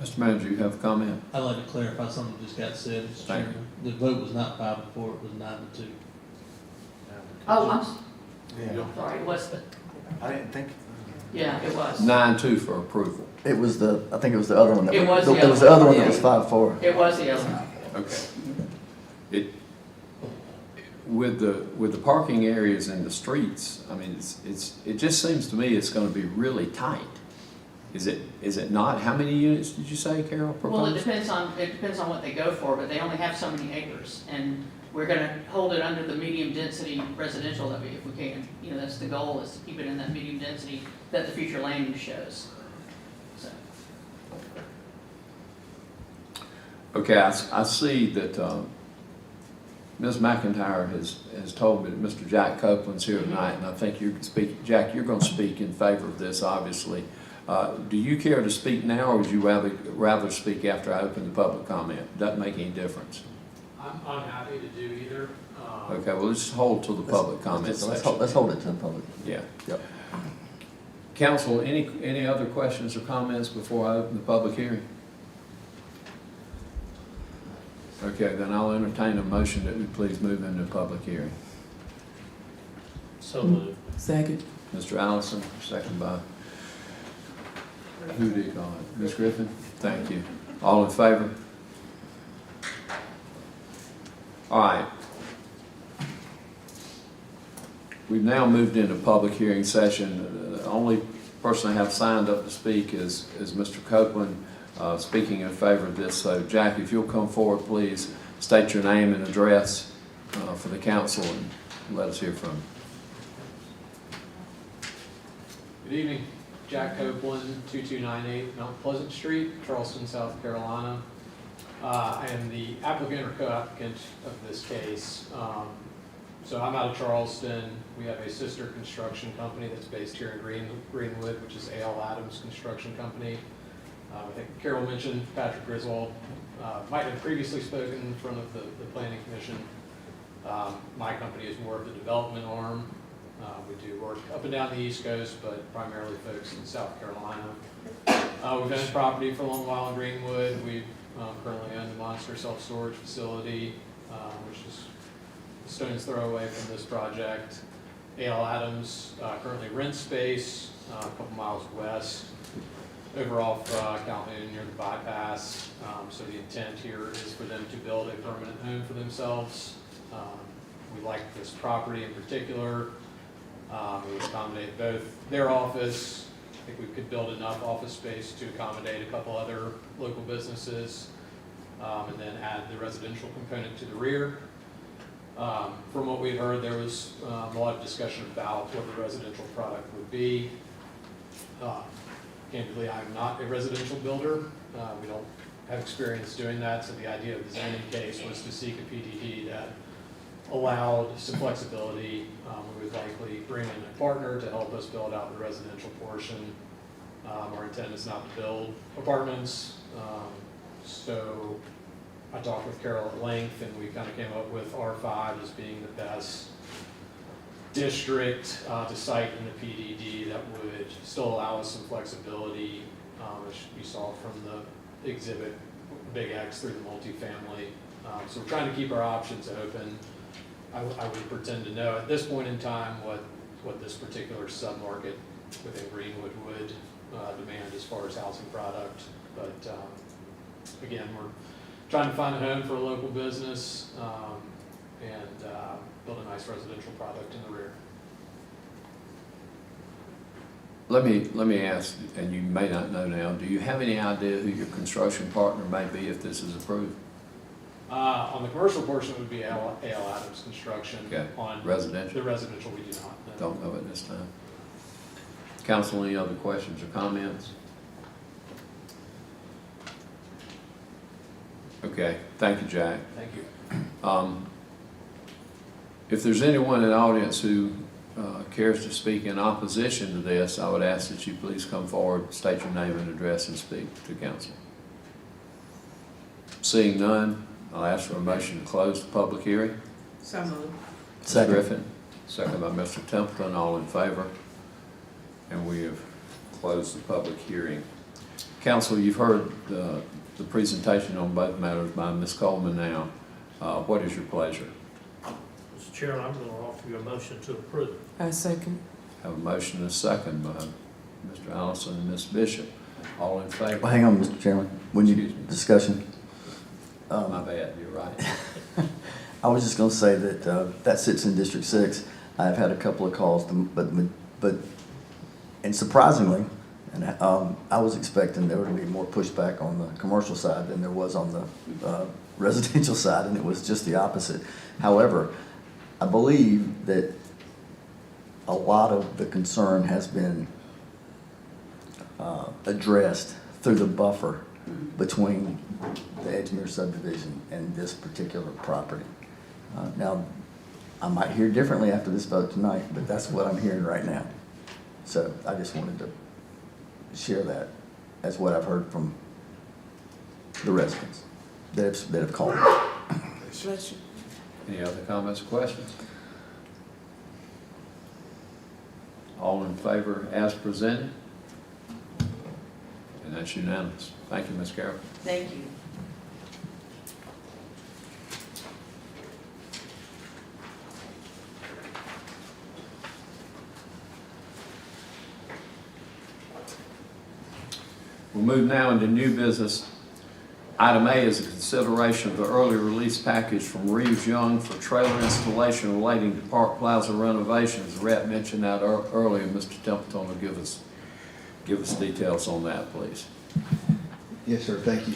Mr. Manager, you have a comment? I'd like to clarify something that just got said, Mr. Thank you. Chairman. The vote was not 5-4, it was 9-2. Oh, Yeah. I'm sorry, it was the, I didn't think. yeah, it was. 9-2 for approval. It was I think it was the other one that. It was the It was other the other one, one that was yeah. 5-4. It was the other. Okay. With the parking areas in the streets, I mean, it just seems to me it's gonna be really tight. Is it not? How many units did you say, Carol, Well, it proposed? depends on what they go for, but they only have so many acres, and we're gonna hold it under the medium density residential that if we can. You know, that's the goal, is to keep it in that medium density that the future land use shows. So, Okay, I see that Ms. McIntyre has told me that Mr. Jack Copeland's here tonight, and I think Jack, you're gonna speak in favor of this, obviously. Do you care to speak now, or would you rather speak after I open the public comment? Doesn't make any difference. I'm happy to do either. Okay, well, let's hold till the public comment section. Let's hold it to the public. Yeah. Yep. Council, any other questions or comments before I open the public hearing? Okay, then I'll entertain a motion that we please move into public hearing. So moved. Second. Mr. Allison, second by, who did you call it? Ms. Griffin? Thank you. All in favor? All right. We've now moved into public hearing session. The only person I have signed up to speak is Mr. Copeland, speaking in favor of this. So Jack, if you'll come forward, please state your name and address for the council and let us hear from you. Good evening, Jack Copeland, 2298 Mount Pleasant Street, Charleston, South Carolina. I am the applicant or co-applicant of this case. So I'm out of Charleston. We have a sister construction company that's based here in Greenwood, which is A.L. Adams Construction Company. I think Carol mentioned Patrick Griswold might have previously spoken in front of the Planning Commission. My company is more of the development arm. We do work up and down the East Coast, but primarily focused in South Carolina. We've owned property for a long while in Greenwood. We currently own the Monster Self-Storage Facility, which is a stone's throw away from this project. A.L. Adams currently rents space a couple miles west, over off Calhoun near the bypass. So the intent here is for them to build a permanent home for themselves. We like this property in particular. We would accommodate both their office. I think we could build enough office space to accommodate a couple other local businesses, and then add the residential component to the rear. From what we heard, there was a lot of discussion about what the residential product would be. Candidly, I'm not a residential builder. We don't have experience doing that, so the idea of the zoning case was to seek a PDD that allowed some flexibility. We would likely bring in a partner to help us build out the residential portion. Our intent is not to build apartments, so I talked with Carol at length, and we kind of came up with R5 as being the best district to site in the PDD that would still allow us some flexibility, as you saw from the exhibit, Big X through the multifamily. So we're trying to keep our options open. I would pretend to know at this point in time what this particular submarket within Greenwood would demand as far as housing product. But again, we're trying to find a home for a local business and build a nice residential product in the rear. Let me ask, and you may not know now, do you have any idea who your construction partner may be if this is approved? On the commercial portion, it would be A.L. Adams Construction. Okay. On residential? The residential, we do not know. Don't know at this time. Council, any other questions or comments? Okay, thank you, Jack. Thank you. If there's anyone in the audience who cares to speak in opposition to this, I would ask that you please come forward, state your name and address, and speak to council. Seeing none, I'll ask for a motion to close the public hearing. So moved. Ms. Griffin, second by Mr. Templeton, all in favor. And we have closed the public hearing. Council, you've heard the presentation on both matters by Ms. Coleman now. What is your pleasure? Mr. Chairman, I'm going to offer you a motion to approve. I second. Have a motion and a second by Mr. Allison and Ms. Bishop. All in favor? Well, hang on, Mr. Chairman, when you, Excuse me. Discussion. My bad, you're right. I was just gonna say that, that sits in District 6. I've had a couple of calls, and surprisingly, and I was expecting there would be more pushback on the commercial side than there was on the residential side, and it was just the opposite. However, I believe that a lot of the concern has been addressed through the buffer between the Edgemere subdivision and this particular property. Now, I might hear differently after this vote tonight, but that's what I'm hearing right now. So I just wanted to share that as what I've heard from the residents that have called me. Bless you. Any other comments or questions? All in favor as presented? And that's unanimous. Thank you, Ms. Carroll. Thank you. We'll move now into new business. Item A is a consideration of the early release package from Reeves Young for trailer installation relating to Park Plaza renovations. Rhett mentioned that earlier. Mr. Templeton will give us details on that, please. Yes, sir, thank you.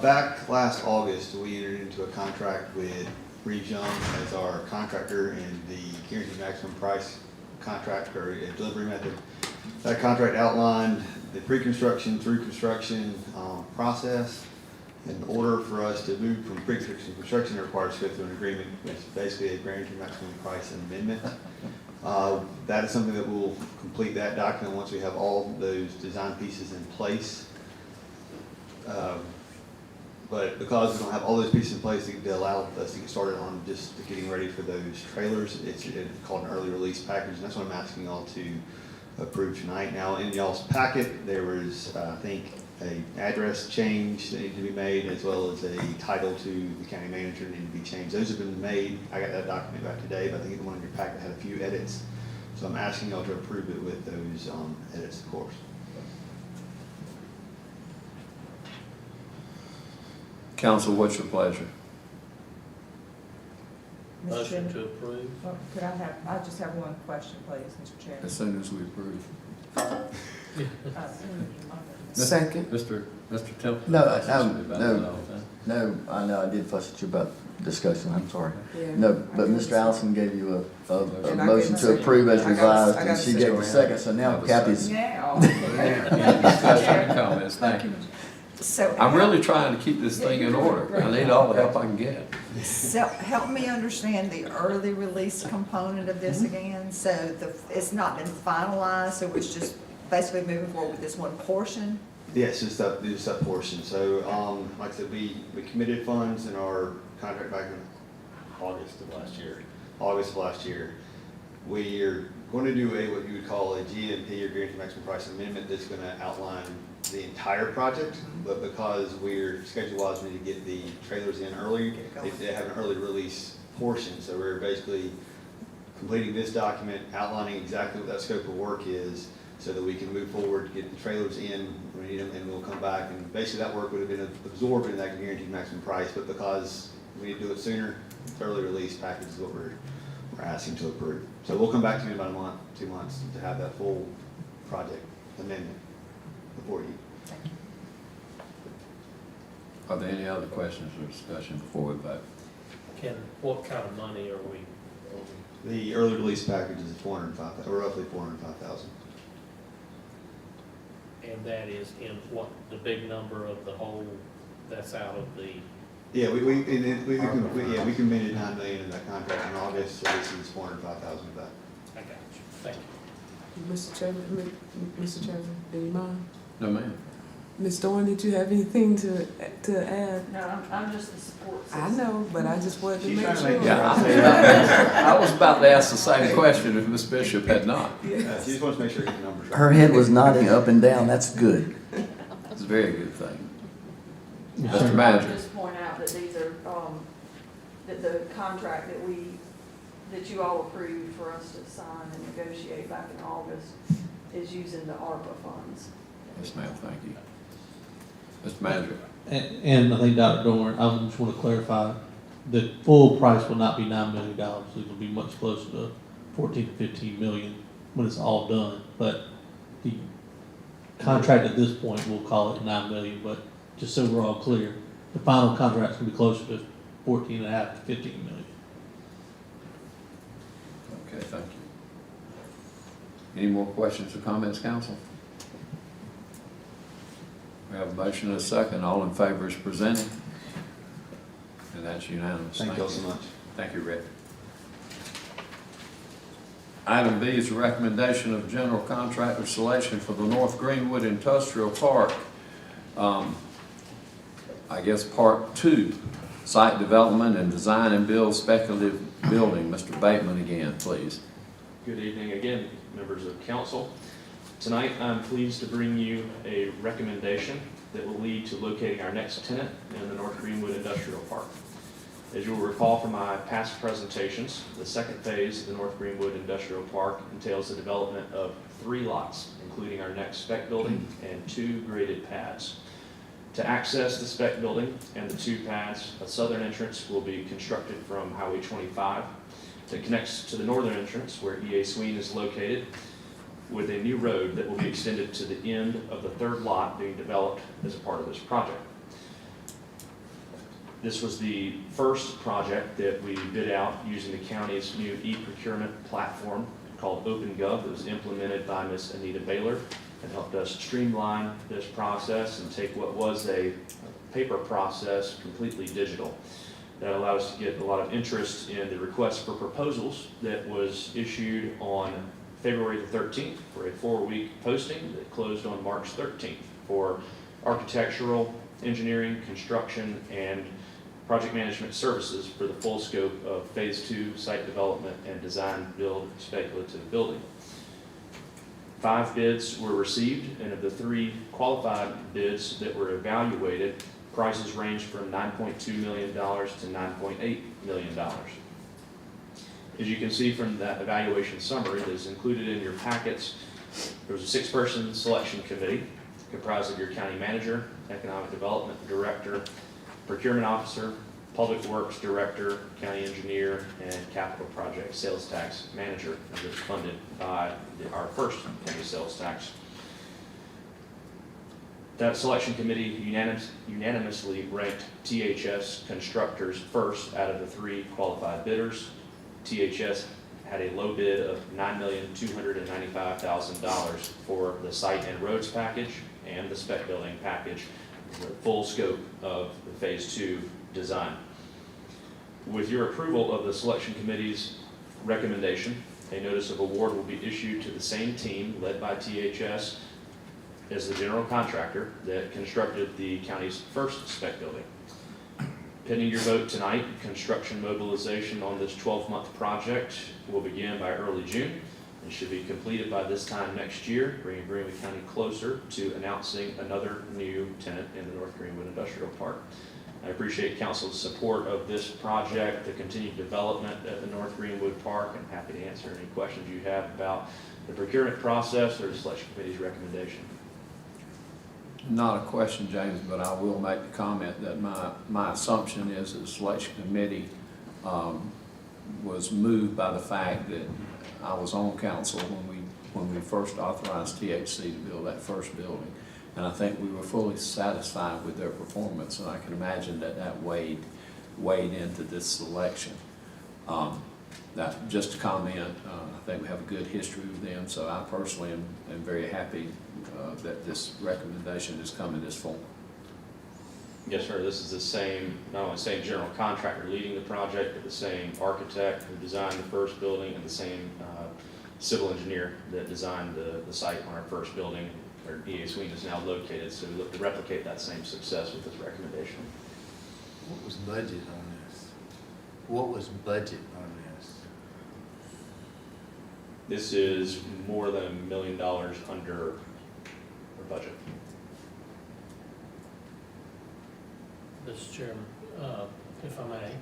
Back last August, we entered into a contract with Reeves Young as our contractor in the guaranteed maximum price contract or delivery method. That contract outlined the pre-construction through construction process. In order for us to move from pre-construction to construction, it requires to go through an agreement, which is basically a guaranteed maximum price amendment. That is something that we'll complete that document once we have all those design pieces in place. But because we don't have all those pieces in place to allow us to get started on just getting ready for those trailers, it's called an early release package, and that's what I'm asking y'all to approve tonight. Now, in y'all's packet, there was, I think, an address change that needed to be made, as well as a title to the county manager needed to be changed. Those have been made. I got that document back today, but I think the one in your packet had a few edits. So I'm asking y'all to approve it with those edits, of course. Council, what's your pleasure? Mr. Motion Chairman, to approve. could I just have one question, please, Mr. Chairman? As soon as we approve. Second. Mr. Templeton? No, No. I know I did fuss at you about discussion, I'm sorry. Yeah. No, but Mr. Allison gave you a And I motion gave to a approve as second. I got a- revised, I got and a she second. gave the second, so now Kathy's. Now. Any discussion and comments? Thank you. So. I'm really trying to keep this thing in order. I need all the help I can get. So help me understand the early release component of this again. So it's not been finalized, so it's just basically moving forward with this one portion? Yes, just that portion. So, like I said, we committed funds in our contract back in August of last year. We are going to do what you would call a GMP, or guaranteed maximum price amendment, that's going to outline the entire project. But because we're schedule-wise, we need to get the trailers in early, they have an early release portion. So we're basically completing this document, outlining exactly what that scope of work is, so that we can move forward, get the trailers in, we need them, and we'll come back. And basically that work would have been absorbed in that guaranteed maximum price, but because we need to do it sooner, the early release package is what we're asking to approve. So we'll come back to you in about a month, 2 months, to have that full project amendment before you. Are there any other questions or discussion before we vote? What kind of money are we? The early release package is $405,000, or roughly $405,000. And that is in what, the big number of the whole, that's out of the. Yeah, we committed $9 million in that contract in August, so this is $405,000 of that. I got you, thank you. Mr. Chairman, do you mind? No, ma'am. Ms. Dorn, did you have anything to add? No, I'm just the support I system. know, but I just wanted to She's make trying to sure. make Yeah, I was about to ask the same question if Ms. Bishop had not. She just wants to make sure you get the numbers right. Her head was nodding up and down, that's good. It's a very good thing. Yes, Mr. sir. I'll Manager. just point out that these are, that the contract that you all approved for us to sign and negotiate back in August is using the ARPA funds. Yes, ma'am, thank you. Mr. Manager. And I think Dr. Dorn, I just want to clarify, the full price will not be $9 million. It'll be much closer to 14 to 15 million when it's all done. But the contract at this point, we'll call it 9 million, but just so we're all clear, the final contract's gonna be closer to 14 and a half to 15 million. Okay, thank you. Any more questions or comments, council? We have a motion and a second. All in favor is presented. And that's unanimous. Thank you all so much. Thank you, Rick. Item B is a recommendation of general contractor selection for the North Greenwood Industrial Park. I guess Part 2, Site Development and Design and Build Speculative Building. Mr. Bateman again, please. Good evening again, members of council. Tonight, I'm pleased to bring you a recommendation that will lead to locating our next tenant in the North Greenwood Industrial Park. As you'll recall from my past presentations, the second phase of the North Greenwood Industrial Park entails the development of 3 lots, including our next spec building and 2 graded pads. To access the spec building and the 2 pads, a southern entrance will be constructed from Highway 25 that connects to the northern entrance where EA Sween is located, with a new road that will be extended to the end of the 3rd lot being developed as a part of this project. This was the first project that we bid out using the county's new e-procurement platform called OpenGov that was implemented by Ms. Anita Baylor and helped us streamline this process and take what was a paper process completely digital. That allowed us to get a lot of interest in the request for proposals that was issued on February the 13th for a 4-week posting that closed on March 13th for architectural, engineering, construction, and project management services for the full scope of Phase 2 site development and design build speculative building. 5 bids were received, and of the 3 qualified bids that were evaluated, prices ranged from $9.2 million to $9.8 million. As you can see from that evaluation summary that is included in your packets, there was a 6-person selection committee comprised of your county manager, economic development director, procurement officer, public works director, county engineer, and capital project sales tax manager, and it was funded by our first county sales tax. That selection committee unanimously ranked THS Constructors first out of the 3 qualified bidders. THS had a low bid of $9,295,000 for the site and roads package and the spec building package, the full scope of the Phase 2 design. With your approval of the selection committee's recommendation, a notice of award will be issued to the same team led by THS as the general contractor that constructed the county's first spec building. Pending your vote tonight, construction mobilization on this 12-month project will begin by early June and should be completed by this time next year, bringing Greenwood County closer to announcing another new tenant in the North Greenwood Industrial Park. I appreciate council's support of this project, the continued development at the North Greenwood Park, and happy to answer any questions you have about the procurement process or the selection committee's recommendation. Not a question, James, but I will make the comment that my assumption is that the selection committee was moved by the fact that I was on council when we first authorized THC to build that first building. And I think we were fully satisfied with their performance, and I can imagine that weighed into this selection. Now, just to comment, I think we have a good history with them, so I personally am very happy that this recommendation is coming this form. Yes, sir. This is the same, not only the same general contractor leading the project, but the same architect who designed the first building and the same civil engineer that designed the site on our first building, where EA Sween is now located. So we look to replicate that same success with this recommendation. What was budget on this? What was budget on this? This is more than $1 million under our budget. Mr. Chairman, if I may,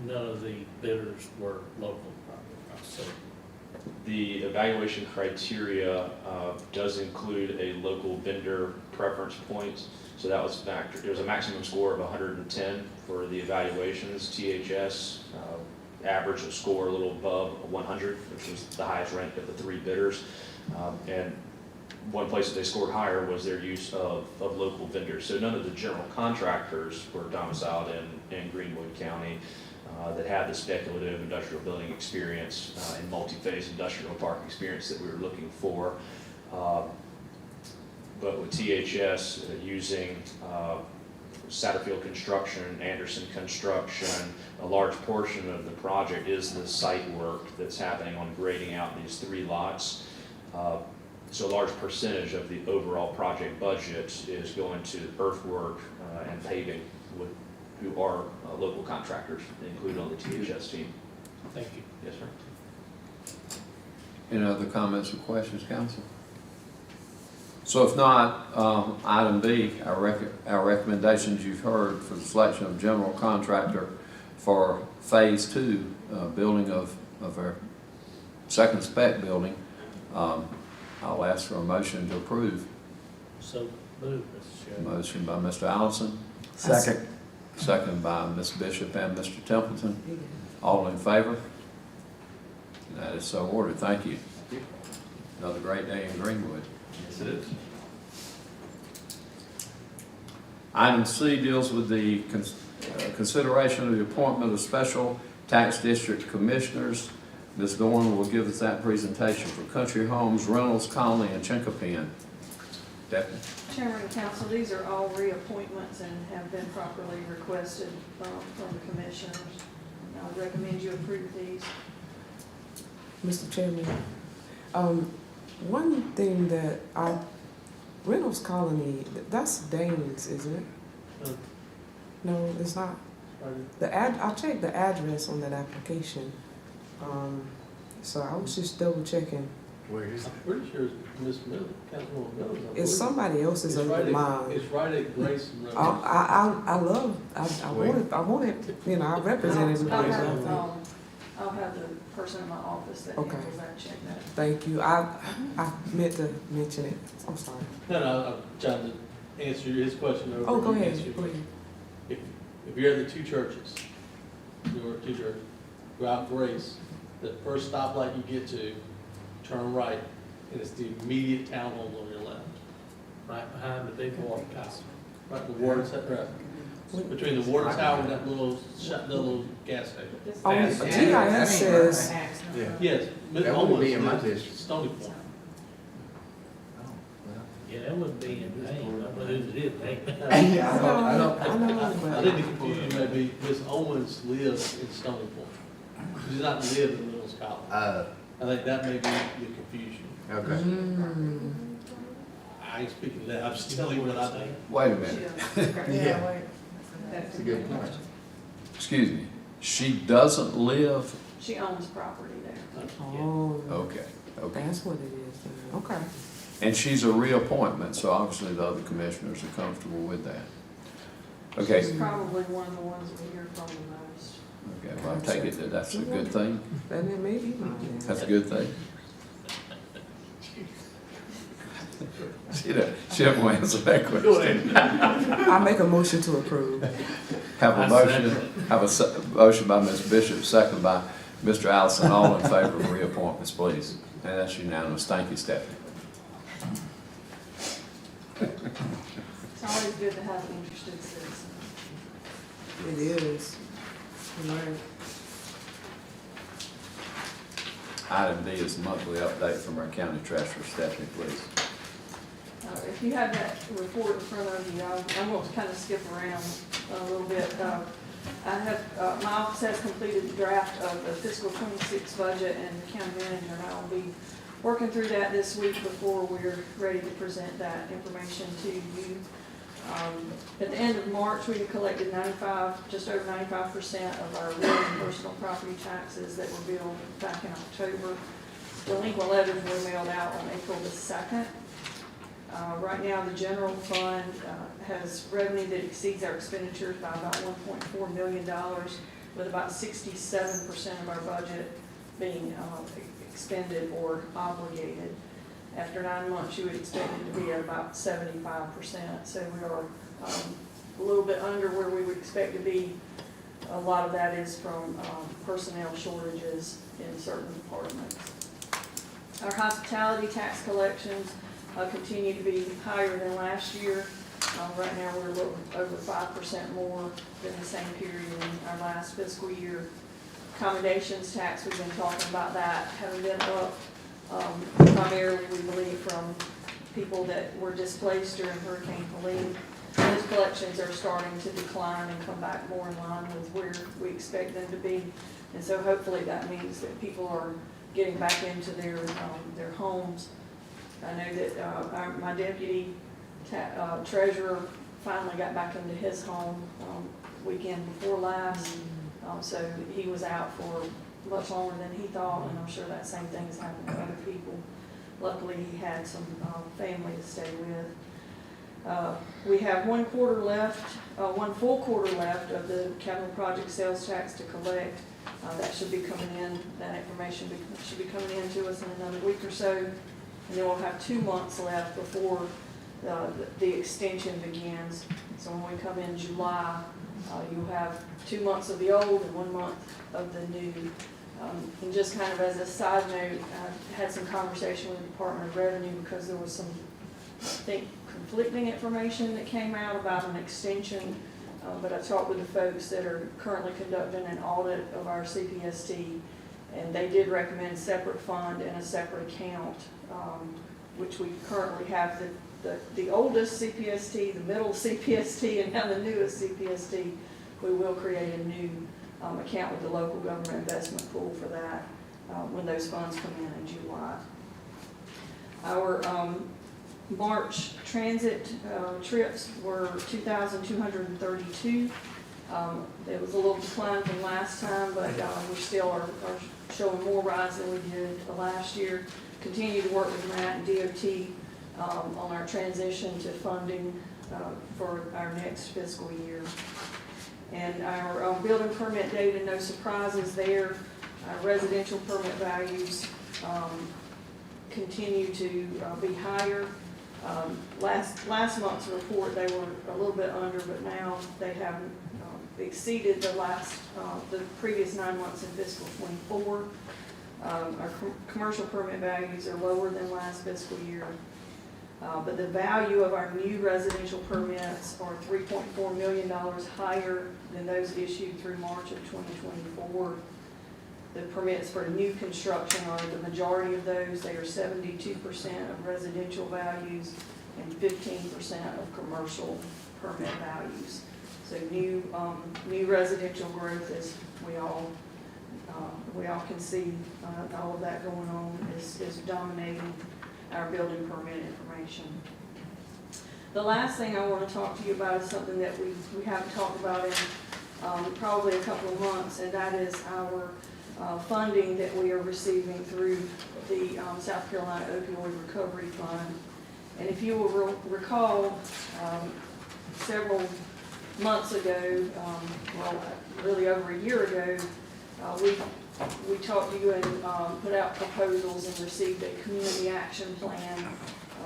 none of the bidders were local, so. The evaluation criteria does include a local vendor preference point. So that was factored. There was a maximum score of 110 for the evaluations. THS averaged a score a little above 100, which was the highest ranked of the 3 bidders. And one place that they scored higher was their use of local vendors. So none of the general contractors were domiciled in Greenwood County that had the speculative industrial building experience and multi-phase industrial park experience that we were looking for. But with THS using Satterfield Construction, Anderson Construction, a large portion of the project is the site work that's happening on grading out these 3 lots. So a large percentage of the overall project budget is going to earthwork and paving, who are local contractors included on the THS team. Thank you. Yes, sir. Any other comments or questions, council? So if not, item B, our recommendations you've heard for the selection of general contractor for phase 2, building of our second spec building. I'll ask for a motion to approve. So moved, Mr. Chairman. Motion by Mr. Allison. Second. Second by Ms. Bishop and Mr. Templeton. All in favor? That is so ordered. Thank you. Another great day in Greenwood. Yes, it is. Item C deals with the consideration of the appointment of special tax district commissioners. Ms. Dorn will give us that presentation for Country Homes, Reynolds, Conley, and Chinquapin. Deputy. Chairman and Council, these are all reappointments and have been properly requested from the commissioners. I would recommend you approve these. Mr. Chairman, one thing that Reynolds Colony, that's Danes, isn't it? No, it's not. I checked the address on that application. So I was just double checking. Where is it? I'm pretty sure it's Ms. Miller, Councilwoman Miller. It's somebody else's under mine. It's right at Grayson Road. I want it, you know, I represent everybody. I'll have the person in my office that Okay. handles that check that. Thank you. I meant to mention it. I'm sorry. No, I'm trying to answer his question over. Oh, go ahead. Answer your Go ahead. question. If you're at the 2 churches, you're at 2 churches, go out Grace, the first stoplight you get to, turn right, and it's the immediate townhomes on your left. Right behind the big water tower. Right, the water, right, between the water tower and that little gas station. Oh, GIS says, Yes. That wouldn't be in my district. Stony Point. Yeah, that wouldn't be in name, but it is name. I know, I think the confusion may be Ms. Owens lives in Stony Point. She does not live in Reynolds College. I think that may be the confusion. Okay. I ain't speaking to that, I'm just telling you what I think. Wait a minute. Yeah, wait. That's a good point. Excuse me. She doesn't live, She owns property there. Oh, okay, okay. that's what it is then. Okay. And she's a reappointment, so obviously the other commissioners are comfortable with that. Okay, She's probably one of the ones that we hear from the most. okay, well, I take it that that's a good thing. Then it may be mine. That's a good thing. She doesn't want to answer that question. I make a motion to approve. Have a motion by Ms. Bishop, second by Mr. Allison, all in favor of reappointments, please. And that's unanimous. Thank you, Stephanie. It's always good to have interested citizens. It is. Right. Item D is monthly update from our county treasurer. Stephanie, please. If you have that report in front of you, I'm going to kind of skip around a little bit. My office has completed the draft of the fiscal 26 budget, and the county manager and I will be working through that this week before we're ready to present that information to you. At the end of March, we collected just over 95% of our real and personal property taxes that were billed back in October. Delinquent letters were mailed out on April the 2nd. Right now, the general fund has revenue that exceeds our expenditures by about $1.4 million, with about 67% of our budget being expended or obligated. After 9 months, you would expect it to be at about 75%. So we are a little bit under where we would expect to be. A lot of that is from personnel shortages in certain departments. Our hospitality tax collections continue to be higher than last year. Right now, we're a little over 5% more than the same period in our last fiscal year. Accommodations tax, we've been talking about that, having been up primarily, we believe, from people that were displaced during Hurricane Helene. Those collections are starting to decline and come back more in line with where we expect them to be. And so hopefully that means that people are getting back into their homes. I know that my deputy treasurer finally got back into his home weekend before last. So he was out for much longer than he thought, and I'm sure that same thing is happening to other people. Luckily, he had some family to stay with. We have 1 quarter left, 1 full quarter left of the capital project sales tax to collect. That should be coming in, that information should be coming in to us in another week or so. And then we'll have 2 months left before the extension begins. So when we come in July, you'll have 2 months of the old and 1 month of the new. And just kind of as a side note, I had some conversation with the Department of Revenue because there was some, I think, conflicting information that came out about an extension. But I talked with the folks that are currently conducting an audit of our CPST, and they did recommend separate fund and a separate account, which we currently have the oldest CPST, the middle CPST, and now the newest CPST. We will create a new account with the local government investment pool for that when those funds come in July. Our March transit trips were 2,232. It was a little decline from last time, but we still are showing more rise than we did last year. Continue to work with Matt and DOT on our transition to funding for our next fiscal year. And our building permit data, no surprises there. Our residential permit values continue to be higher. Last month's report, they were a little bit under, but now they have exceeded the previous 9 months in fiscal 24. Our commercial permit values are lower than last fiscal year. But the value of our new residential permits are $3.4 million higher than those issued through March of 2024. The permits for new construction are the majority of those. They are 72% of residential values and 15% of commercial permit values. So new residential growth, as we all we all can see all of that going on is dominating our building permit information. The last thing I want to talk to you about is something that we haven't talked about in probably a couple of months, and that is our funding that we are receiving through the South Carolina Opioid Recovery Fund. And if you will recall, several months ago, well, really over a year ago, we talked to you and put out proposals and received a community action plan,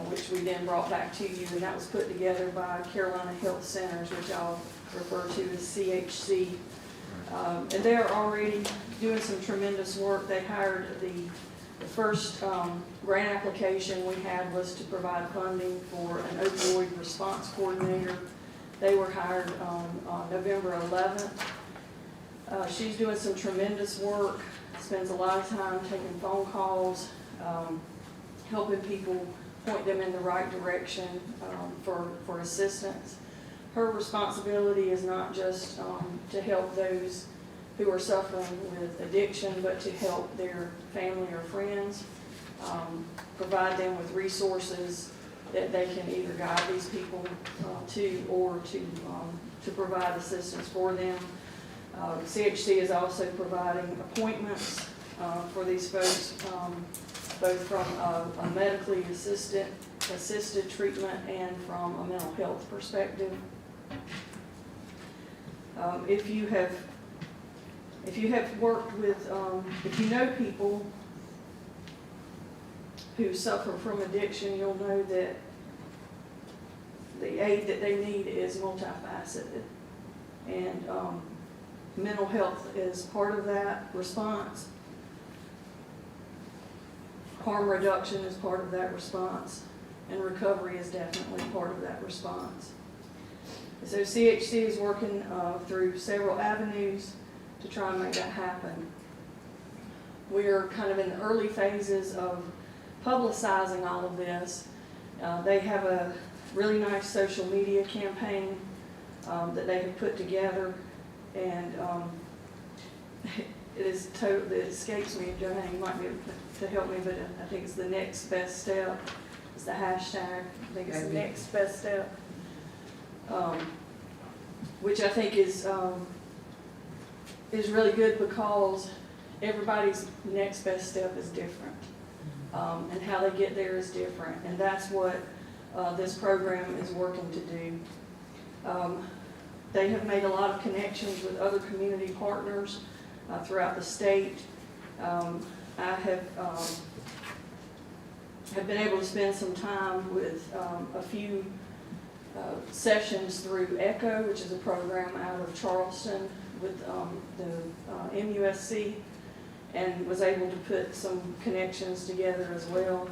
which we then brought back to you, and that was put together by Carolina Health Centers, which I'll refer to as CHC. And they're already doing some tremendous work. They hired the first grant application we had was to provide funding for an opioid response coordinator. They were hired on November 11th. She's doing some tremendous work, spends a lot of time taking phone calls, helping people, point them in the right direction for assistance. Her responsibility is not just to help those who are suffering with addiction, but to help their family or friends, provide them with resources that they can either guide these people to or to provide assistance for them. CHC is also providing appointments for these folks, both from a medically assisted treatment and from a mental health perspective. If you have worked with, if you know people who suffer from addiction, you'll know that the aid that they need is multifaceted. And mental health is part of that response. Harm reduction is part of that response. And recovery is definitely part of that response. So CHC is working through several avenues to try and make that happen. We're kind of in the early phases of publicizing all of this. They have a really nice social media campaign that they have put together, and it escapes me, Joanna, you might be able to help me, but I think it's the next best step. It's the hashtag, I think it's the next best step, which I think is really good because everybody's next best step is different, and how they get there is different, and that's what this program is working to do. They have made a lot of connections with other community partners throughout the state. I have been able to spend some time with a few sessions through ECHO, which is a program out of Charleston with the MUSC, and was able to put some connections together as well.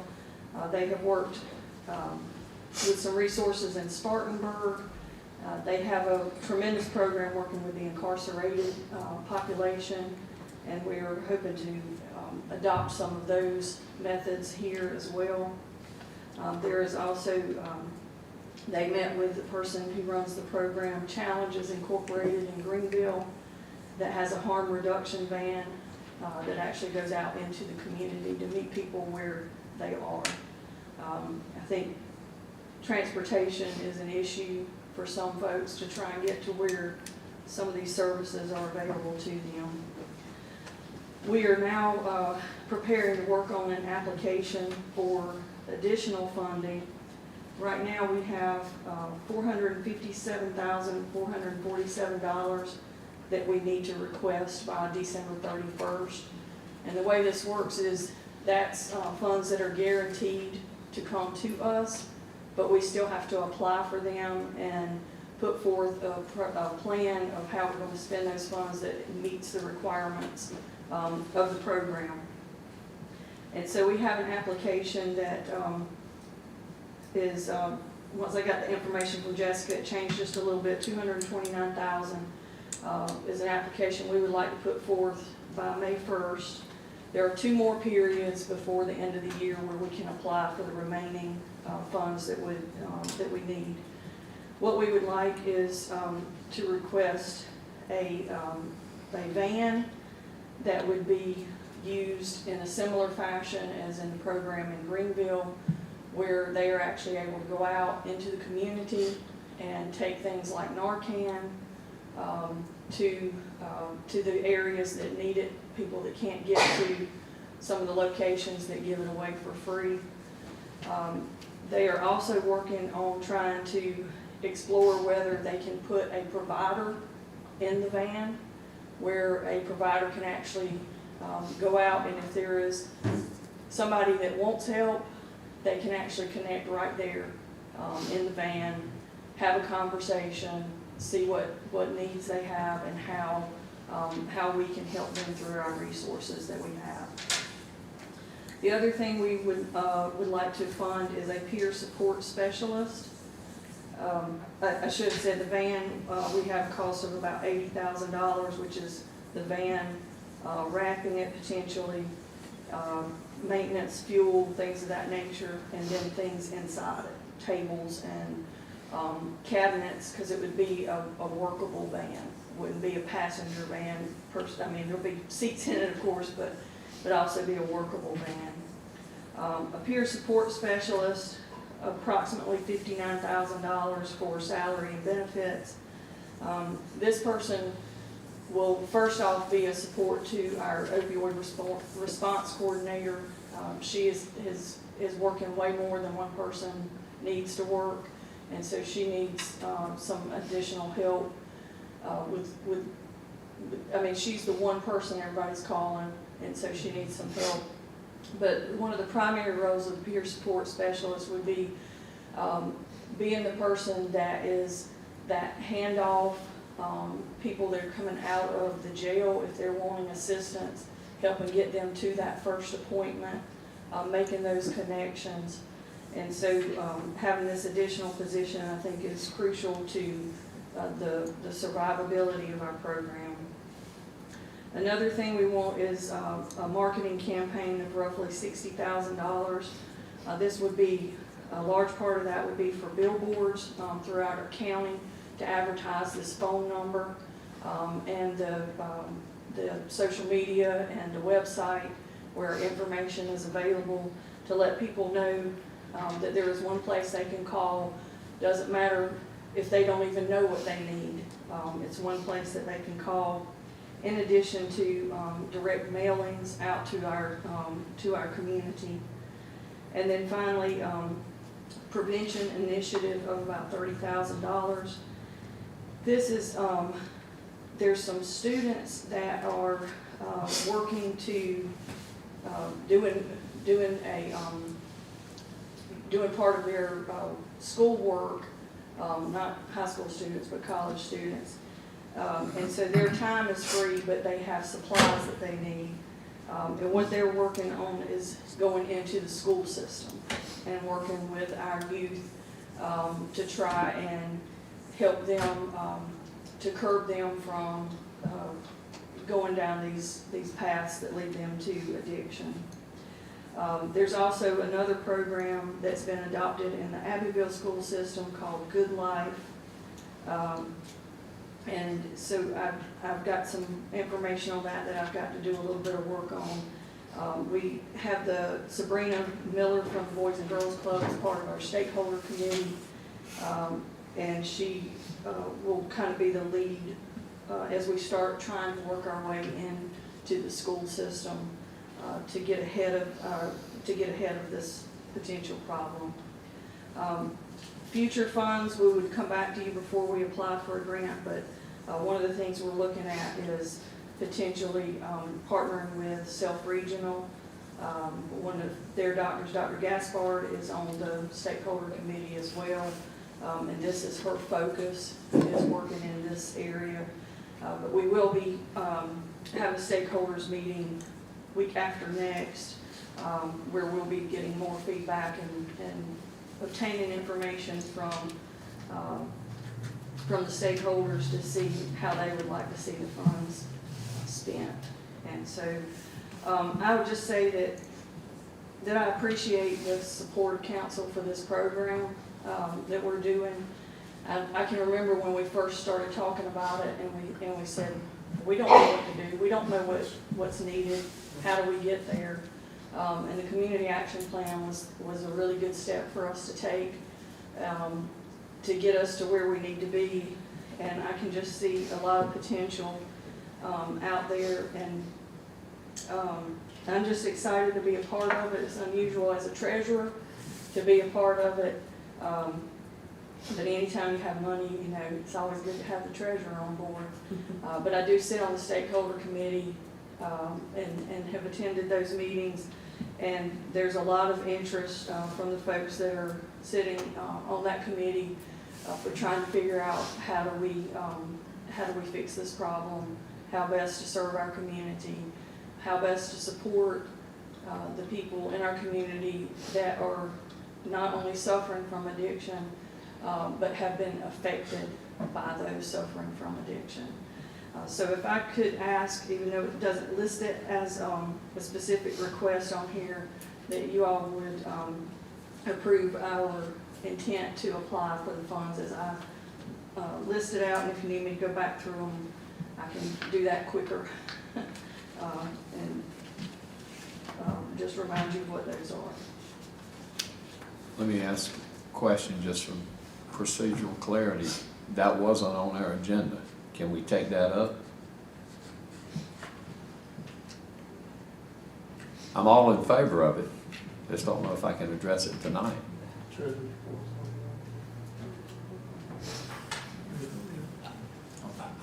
They have worked with some resources in Spartanburg. They have a tremendous program working with the incarcerated population, and we are hoping to adopt some of those methods here as well. There is also, they met with the person who runs the program, Challenges Incorporated in Greenville, that has a harm reduction van that actually goes out into the community to meet people where they are. I think transportation is an issue for some folks to try and get to where some of these services are available to them. We are now preparing to work on an application for additional funding. Right now we have $457,447 that we need to request by December 31st. And the way this works is that's funds that are guaranteed to come to us, but we still have to apply for them and put forth a plan of how we're going to spend those funds that meets the requirements of the program. And so we have an application that is, once I got the information from Jessica, it changed just a little bit, $229,000 is an application we would like to put forth by May 1st. There are 2 more periods before the end of the year where we can apply for the remaining funds that we need. What we would like is to request a van that would be used in a similar fashion as in the program in Greenville, where they are actually able to go out into the community and take things like Narcan to the areas that need it, people that can't get to some of the locations that give it away for free. They are also working on trying to explore whether they can put a provider in the van, where a provider can actually go out, and if there is somebody that wants help, they can actually connect right there in the van, have a conversation, see what needs they have and how we can help them through our resources that we have. The other thing we would like to fund is a peer support specialist. I should have said the van, we have a cost of about $80,000, which is the van, wrapping it potentially, maintenance, fuel, things of that nature, and then things inside it, tables and cabinets, because it would be a workable van. Wouldn't be a passenger van. I mean, there'll be seats in it, of course, but also be a workable van. A peer support specialist, approximately $59,000 for salary and benefits. This person will first off be a support to our opioid response coordinator. She is working way more than one person needs to work, and so she needs some additional help with I mean, she's the one person everybody's calling, and so she needs some help. But one of the primary roles of the peer support specialist would be being the person that is that handoff, people that are coming out of the jail, if they're wanting assistance, helping get them to that first appointment, making those connections. And so having this additional position, I think, is crucial to the survivability of our program. Another thing we want is a marketing campaign of roughly $60,000. This would be, a large part of that would be for billboards throughout our county to advertise this phone number, and the social media and the website where information is available to let people know that there is one place they can call. Doesn't matter if they don't even know what they need. It's one place that they can call, in addition to direct mailings out to our community. And then finally, prevention initiative of about $30,000. This is, there's some students that are working to doing part of their school work, not high school students, but college students. And so their time is free, but they have supplies that they need. And what they're working on is going into the school system and working with our youth to try and help them, to curb them from going down these paths that lead them to addiction. There's also another program that's been adopted in the Abbeville school system called Good Life. And so I've got some information on that I've got to do a little bit of work on. We have the Sabrina Miller from the Boys and Girls Club as part of our stakeholder committee. And she will kind of be the lead as we start trying to work our way into the school system to get ahead of this potential problem. Future funds, we would come back to you before we apply for a grant, but one of the things we're looking at is potentially partnering with Self-Regional. One of their doctors, Dr. Gaspard, is on the stakeholder committee as well, and this is her focus, is working in this area. But we will be have a stakeholders meeting week after next, where we'll be getting more feedback and obtaining information from the stakeholders to see how they would like to see the funds spent. And so I would just say that I appreciate the support of council for this program that we're doing. I can remember when we first started talking about it, and we said, we don't know what to do, we don't know what's needed, how do we get there? And the community action plan was a really good step for us to take, to get us to where we need to be. And I can just see a lot of potential, out there, and, I'm just excited to be a part of it. It's unusual as a treasurer to be a part of it. But anytime you have money, you know, it's always good to have the treasurer on board. But I do sit on the stakeholder committee, and have attended those meetings. And there's a lot of interest, from the folks that are sitting, on that committee, for trying to figure out how do we fix this problem, how best to serve our community, how best to support the people in our community that are not only suffering from addiction, but have been affected by those suffering from addiction. So if I could ask, even though it doesn't list it as a specific request on here, that you all would approve our intent to apply for the funds as I've listed out, and if you need me to go back through them, I can do that quicker. And just remind you what those are. Let me ask a question just from procedural clarity. That wasn't on our agenda. Can we take that up? I'm all in favor of it. Just don't know if I can address it tonight.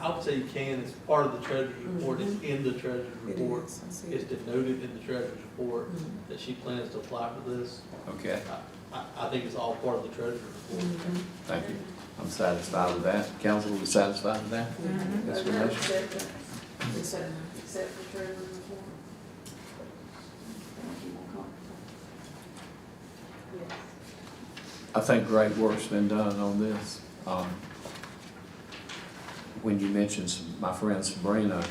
I would say you can, it's part of the treasurer's report, it's in the treasurer's report. It's denoted in the treasurer's report that she plans to apply for this. Okay, I think it's all part of the treasurer's report. thank you. I'm satisfied with that. Council, are we satisfied with that? Explanation? Except for treasurer's report. Yes. I think great work's been done on this. When you mentioned my friend Sabrina,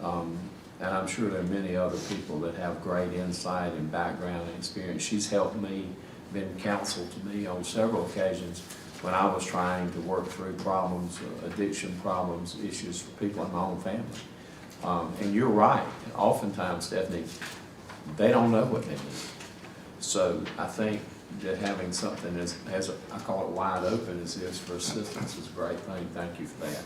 and I'm sure there are many other people that have great insight and background and experience. She's helped me, been counsel to me on several occasions when I was trying to work through problems, addiction problems, issues for people in my own family. And you're right, oftentimes, Stephanie, they don't know what they need. So I think that having something as I call it wide open as this for assistance is a great thing. Thank you for that.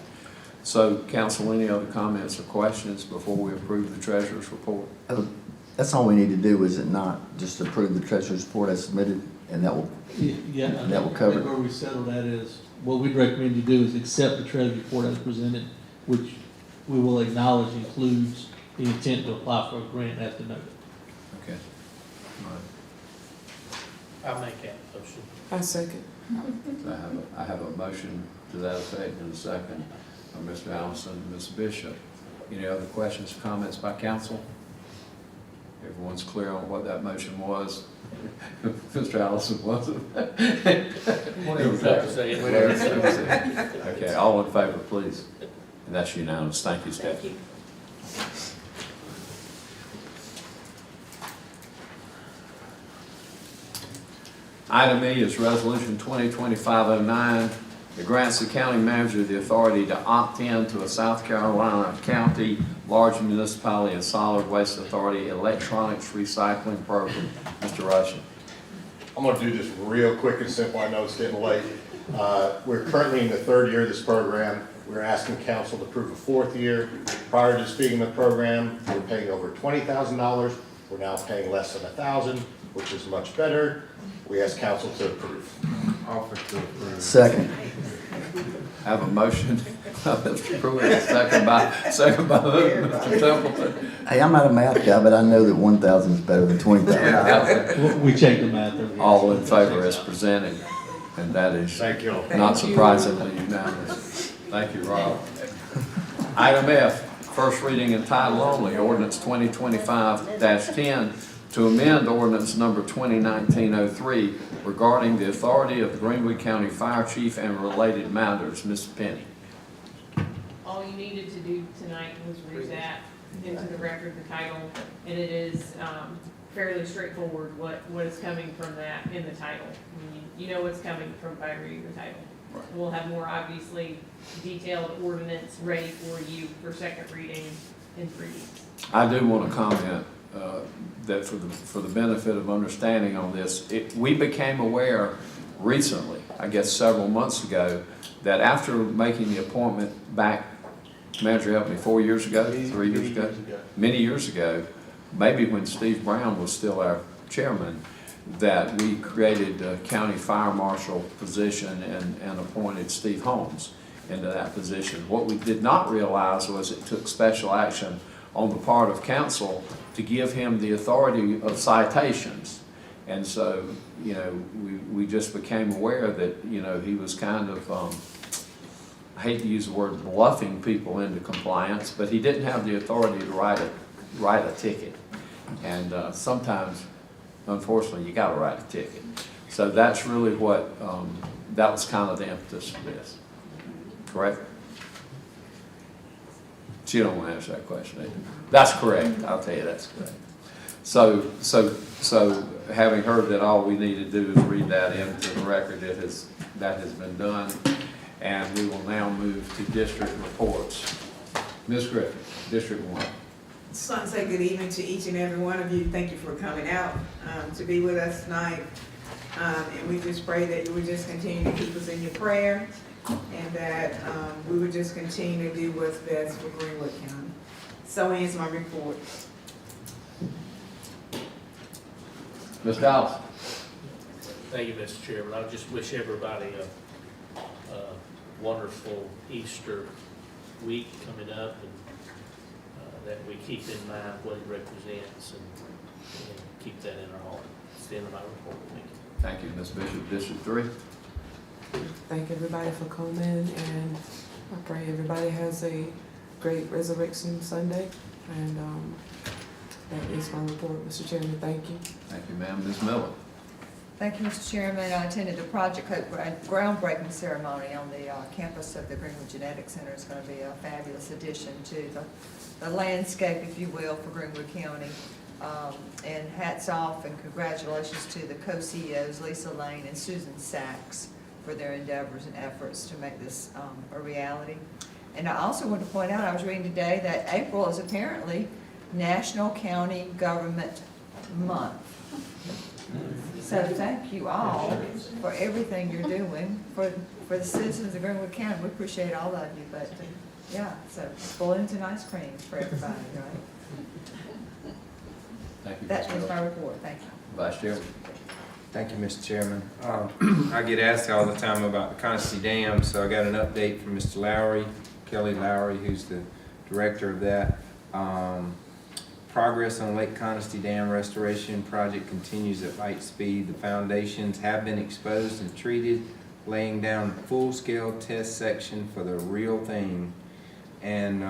So, council, any other comments or questions before we approve the treasurer's report? That's all we need to do, is it not? Just approve the treasurer's report as submitted, and that will, Yeah, that will cover it. where we settle that is, what we'd recommend you do is accept the treasurer's report as presented, which we will acknowledge includes the intent to apply for a grant as denoted. Okay. All right. I'll make that motion. I second. So I have a motion to that effect and a second by Mr. Allison and Ms. Bishop. Any other questions or comments by council? Everyone's clear on what that motion was? Mr. Allison wasn't. Whatever Doug said. Whatever Doug said. Okay, all in favor, please. And that's unanimous. Thank you, Steph. Thank you. Item E is Resolution 2020-509. It grants the county manager the authority to opt in to a South Carolina County Large Municipality and Solid Waste Authority electronics recycling program. Mr. Rushing. I'm going to do this real quick and simple. I know it's getting late. We're currently in the third year of this program. We're asking council to approve a fourth year. Prior to speaking of the program, we were paying over $20,000. We're now paying less than $1,000, which is much better. We ask council to approve. Offer to approve. Second. I have a motion by Mr. Pruitt, second by who? Mr. Templeton. Hey, I'm not a math guy, but I know that 1,000 is better than 20,000. We checked the math. All in favor as presented, and that is Thank you. not surprisingly unanimous. Thank you, Rob. Item F, first reading in title only, ordinance 2025-10 to amend ordinance number 2019-03 regarding the authority of the Greenwood County Fire Chief and related matters. Ms. Penny. All you needed to do tonight was read that into the record, the title, and it is fairly straightforward what is coming from that in the title. I mean, you know what's coming from by reading the title. We'll have more obviously detailed ordinance ready for you for second reading in 3 weeks. I do want to comment that for the benefit of understanding on this, we became aware recently, I guess several months ago, that after making the appointment back, Manager helped me, 4 years ago, 3 years ago, many years ago, maybe when Steve Brown was still our chairman, that we created a county fire marshal position and appointed Steve Holmes into that position. What we did not realize was it took special action on the part of council to give him the authority of citations. And so, you know, we just became aware that, you know, he was kind of, I hate to use the word bluffing people into compliance, but he didn't have the authority to write a ticket. And sometimes, unfortunately, you gotta write a ticket. So that's really what, that was kind of the impetus for this. Correct? She don't want to answer that question either. That's correct. I'll tell you that's correct. So having heard that, all we need to do is read that into the record. That has been done, and we will now move to district reports. Ms. Griffith, District 1. Just want to say good evening to each and every one of you. Thank you for coming out to be with us tonight. And we just pray that you would just continue to keep us in your prayer, and that we would just continue to do what's best for Greenwood County. So ends my report. Ms. Dallas. Thank you, Mr. Chairman. I just wish everybody a wonderful Easter week coming up, and that we keep in mind what it represents and keep that in our heart. That's the end of my report. Thank you. Thank you, Ms. Bishop. District 3. Thank everybody for coming, and I pray everybody has a great Resurrection Sunday. And that is my report, Mr. Chairman. Thank you. Thank you, ma'am. Ms. Miller. Thank you, Mr. Chairman. I attended the Project Hope groundbreaking ceremony on the campus of the Greenwood Genetics Center. It's going to be a fabulous addition to the landscape, if you will, for Greenwood County. And hats off and congratulations to the co-CEOs, Lisa Lane and Susan Sachs, for their endeavors and efforts to make this a reality. And I also want to point out, I was reading today that April is apparently National County Government Month. So thank you all for everything you're doing for the citizens of Greenwood County. We appreciate all of you, but yeah, so balloons and ice cream for everybody, right? Thank you, That Ms. is Miller. my report. Thank you. Vice Chairman. Thank you, Mr. Chairman. I get asked all the time about the Constantine Dam, so I got an update from Mr. Lowry, Kelly Lowry, who's the director of that. Progress on Lake Constantine Dam restoration project continues at light speed. The foundations have been exposed and treated, laying down full-scale test section for the real thing. And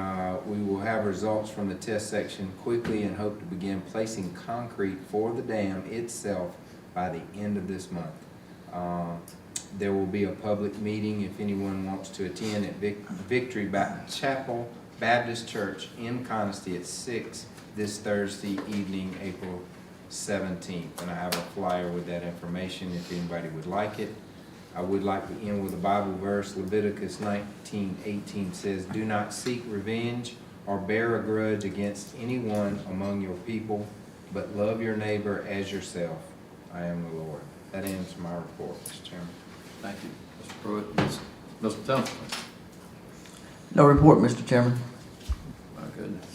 we will have results from the test section quickly and hope to begin placing concrete for the dam itself by the end of this month. There will be a public meeting if anyone wants to attend at Victory Chapel Baptist Church in Conestee at 6 this Thursday evening, April 17th. And I have a flyer with that information if anybody would like it. I would like to end with a Bible verse. Leviticus 19:18 says, "Do not seek revenge or bear a grudge against anyone among your people, but love your neighbor as yourself. I am the Lord." That ends my report, Mr. Chairman. Thank you, Mr. Pruitt. Mr. Thompson. No report, Mr. Chairman. My goodness.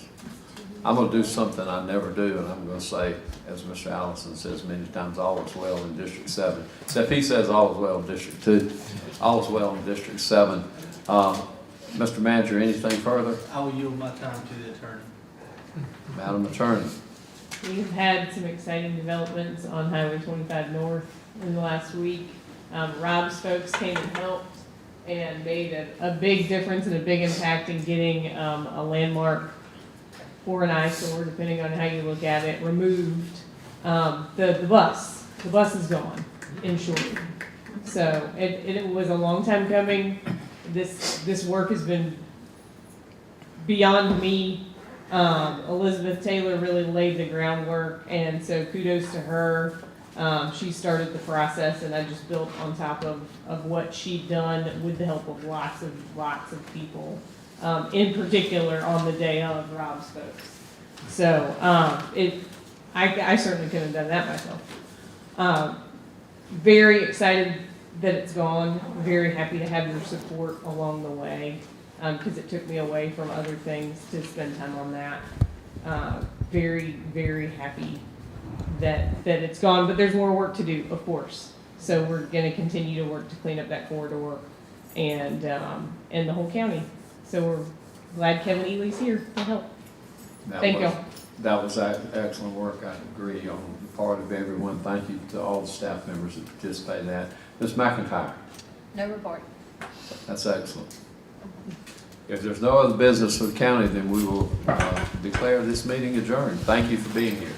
I'm going to do something I never do, and I'm going to say, as Mr. Allison says many times, all is well in District 7. Except he says all is well in District 2. All is well in District 7. Mr. Manager, anything further? I will yield my time to the attorney. Madam Attorney. We've had some exciting developments on Highway 25 North in the last week. Rob's folks came and helped and made a big difference and a big impact in getting a landmark or an eyesore, depending on how you look at it, removed. The bus is gone, in short. So it was a long time coming. This work has been beyond me. Elizabeth Taylor really laid the groundwork, and so kudos to her. She started the process, and I just built on top of what she'd done with the help of lots of people, in particular on the day of Rob's folks. So I certainly couldn't have done that myself. Very excited that it's gone. Very happy to have your support along the way, because it took me away from other things to spend time on that. Very, very happy that it's gone, but there's more work to do, of course. So we're going to continue to work to clean up that corridor and the whole county. So we're glad Kevin Ely's here to help. Thank you. That was excellent work. I agree on the part of everyone. Thank you to all the staff members that participated in that. Ms. McIntyre? No report. That's excellent. If there's no other business for the county, then we will declare this meeting adjourned. Thank you for being here.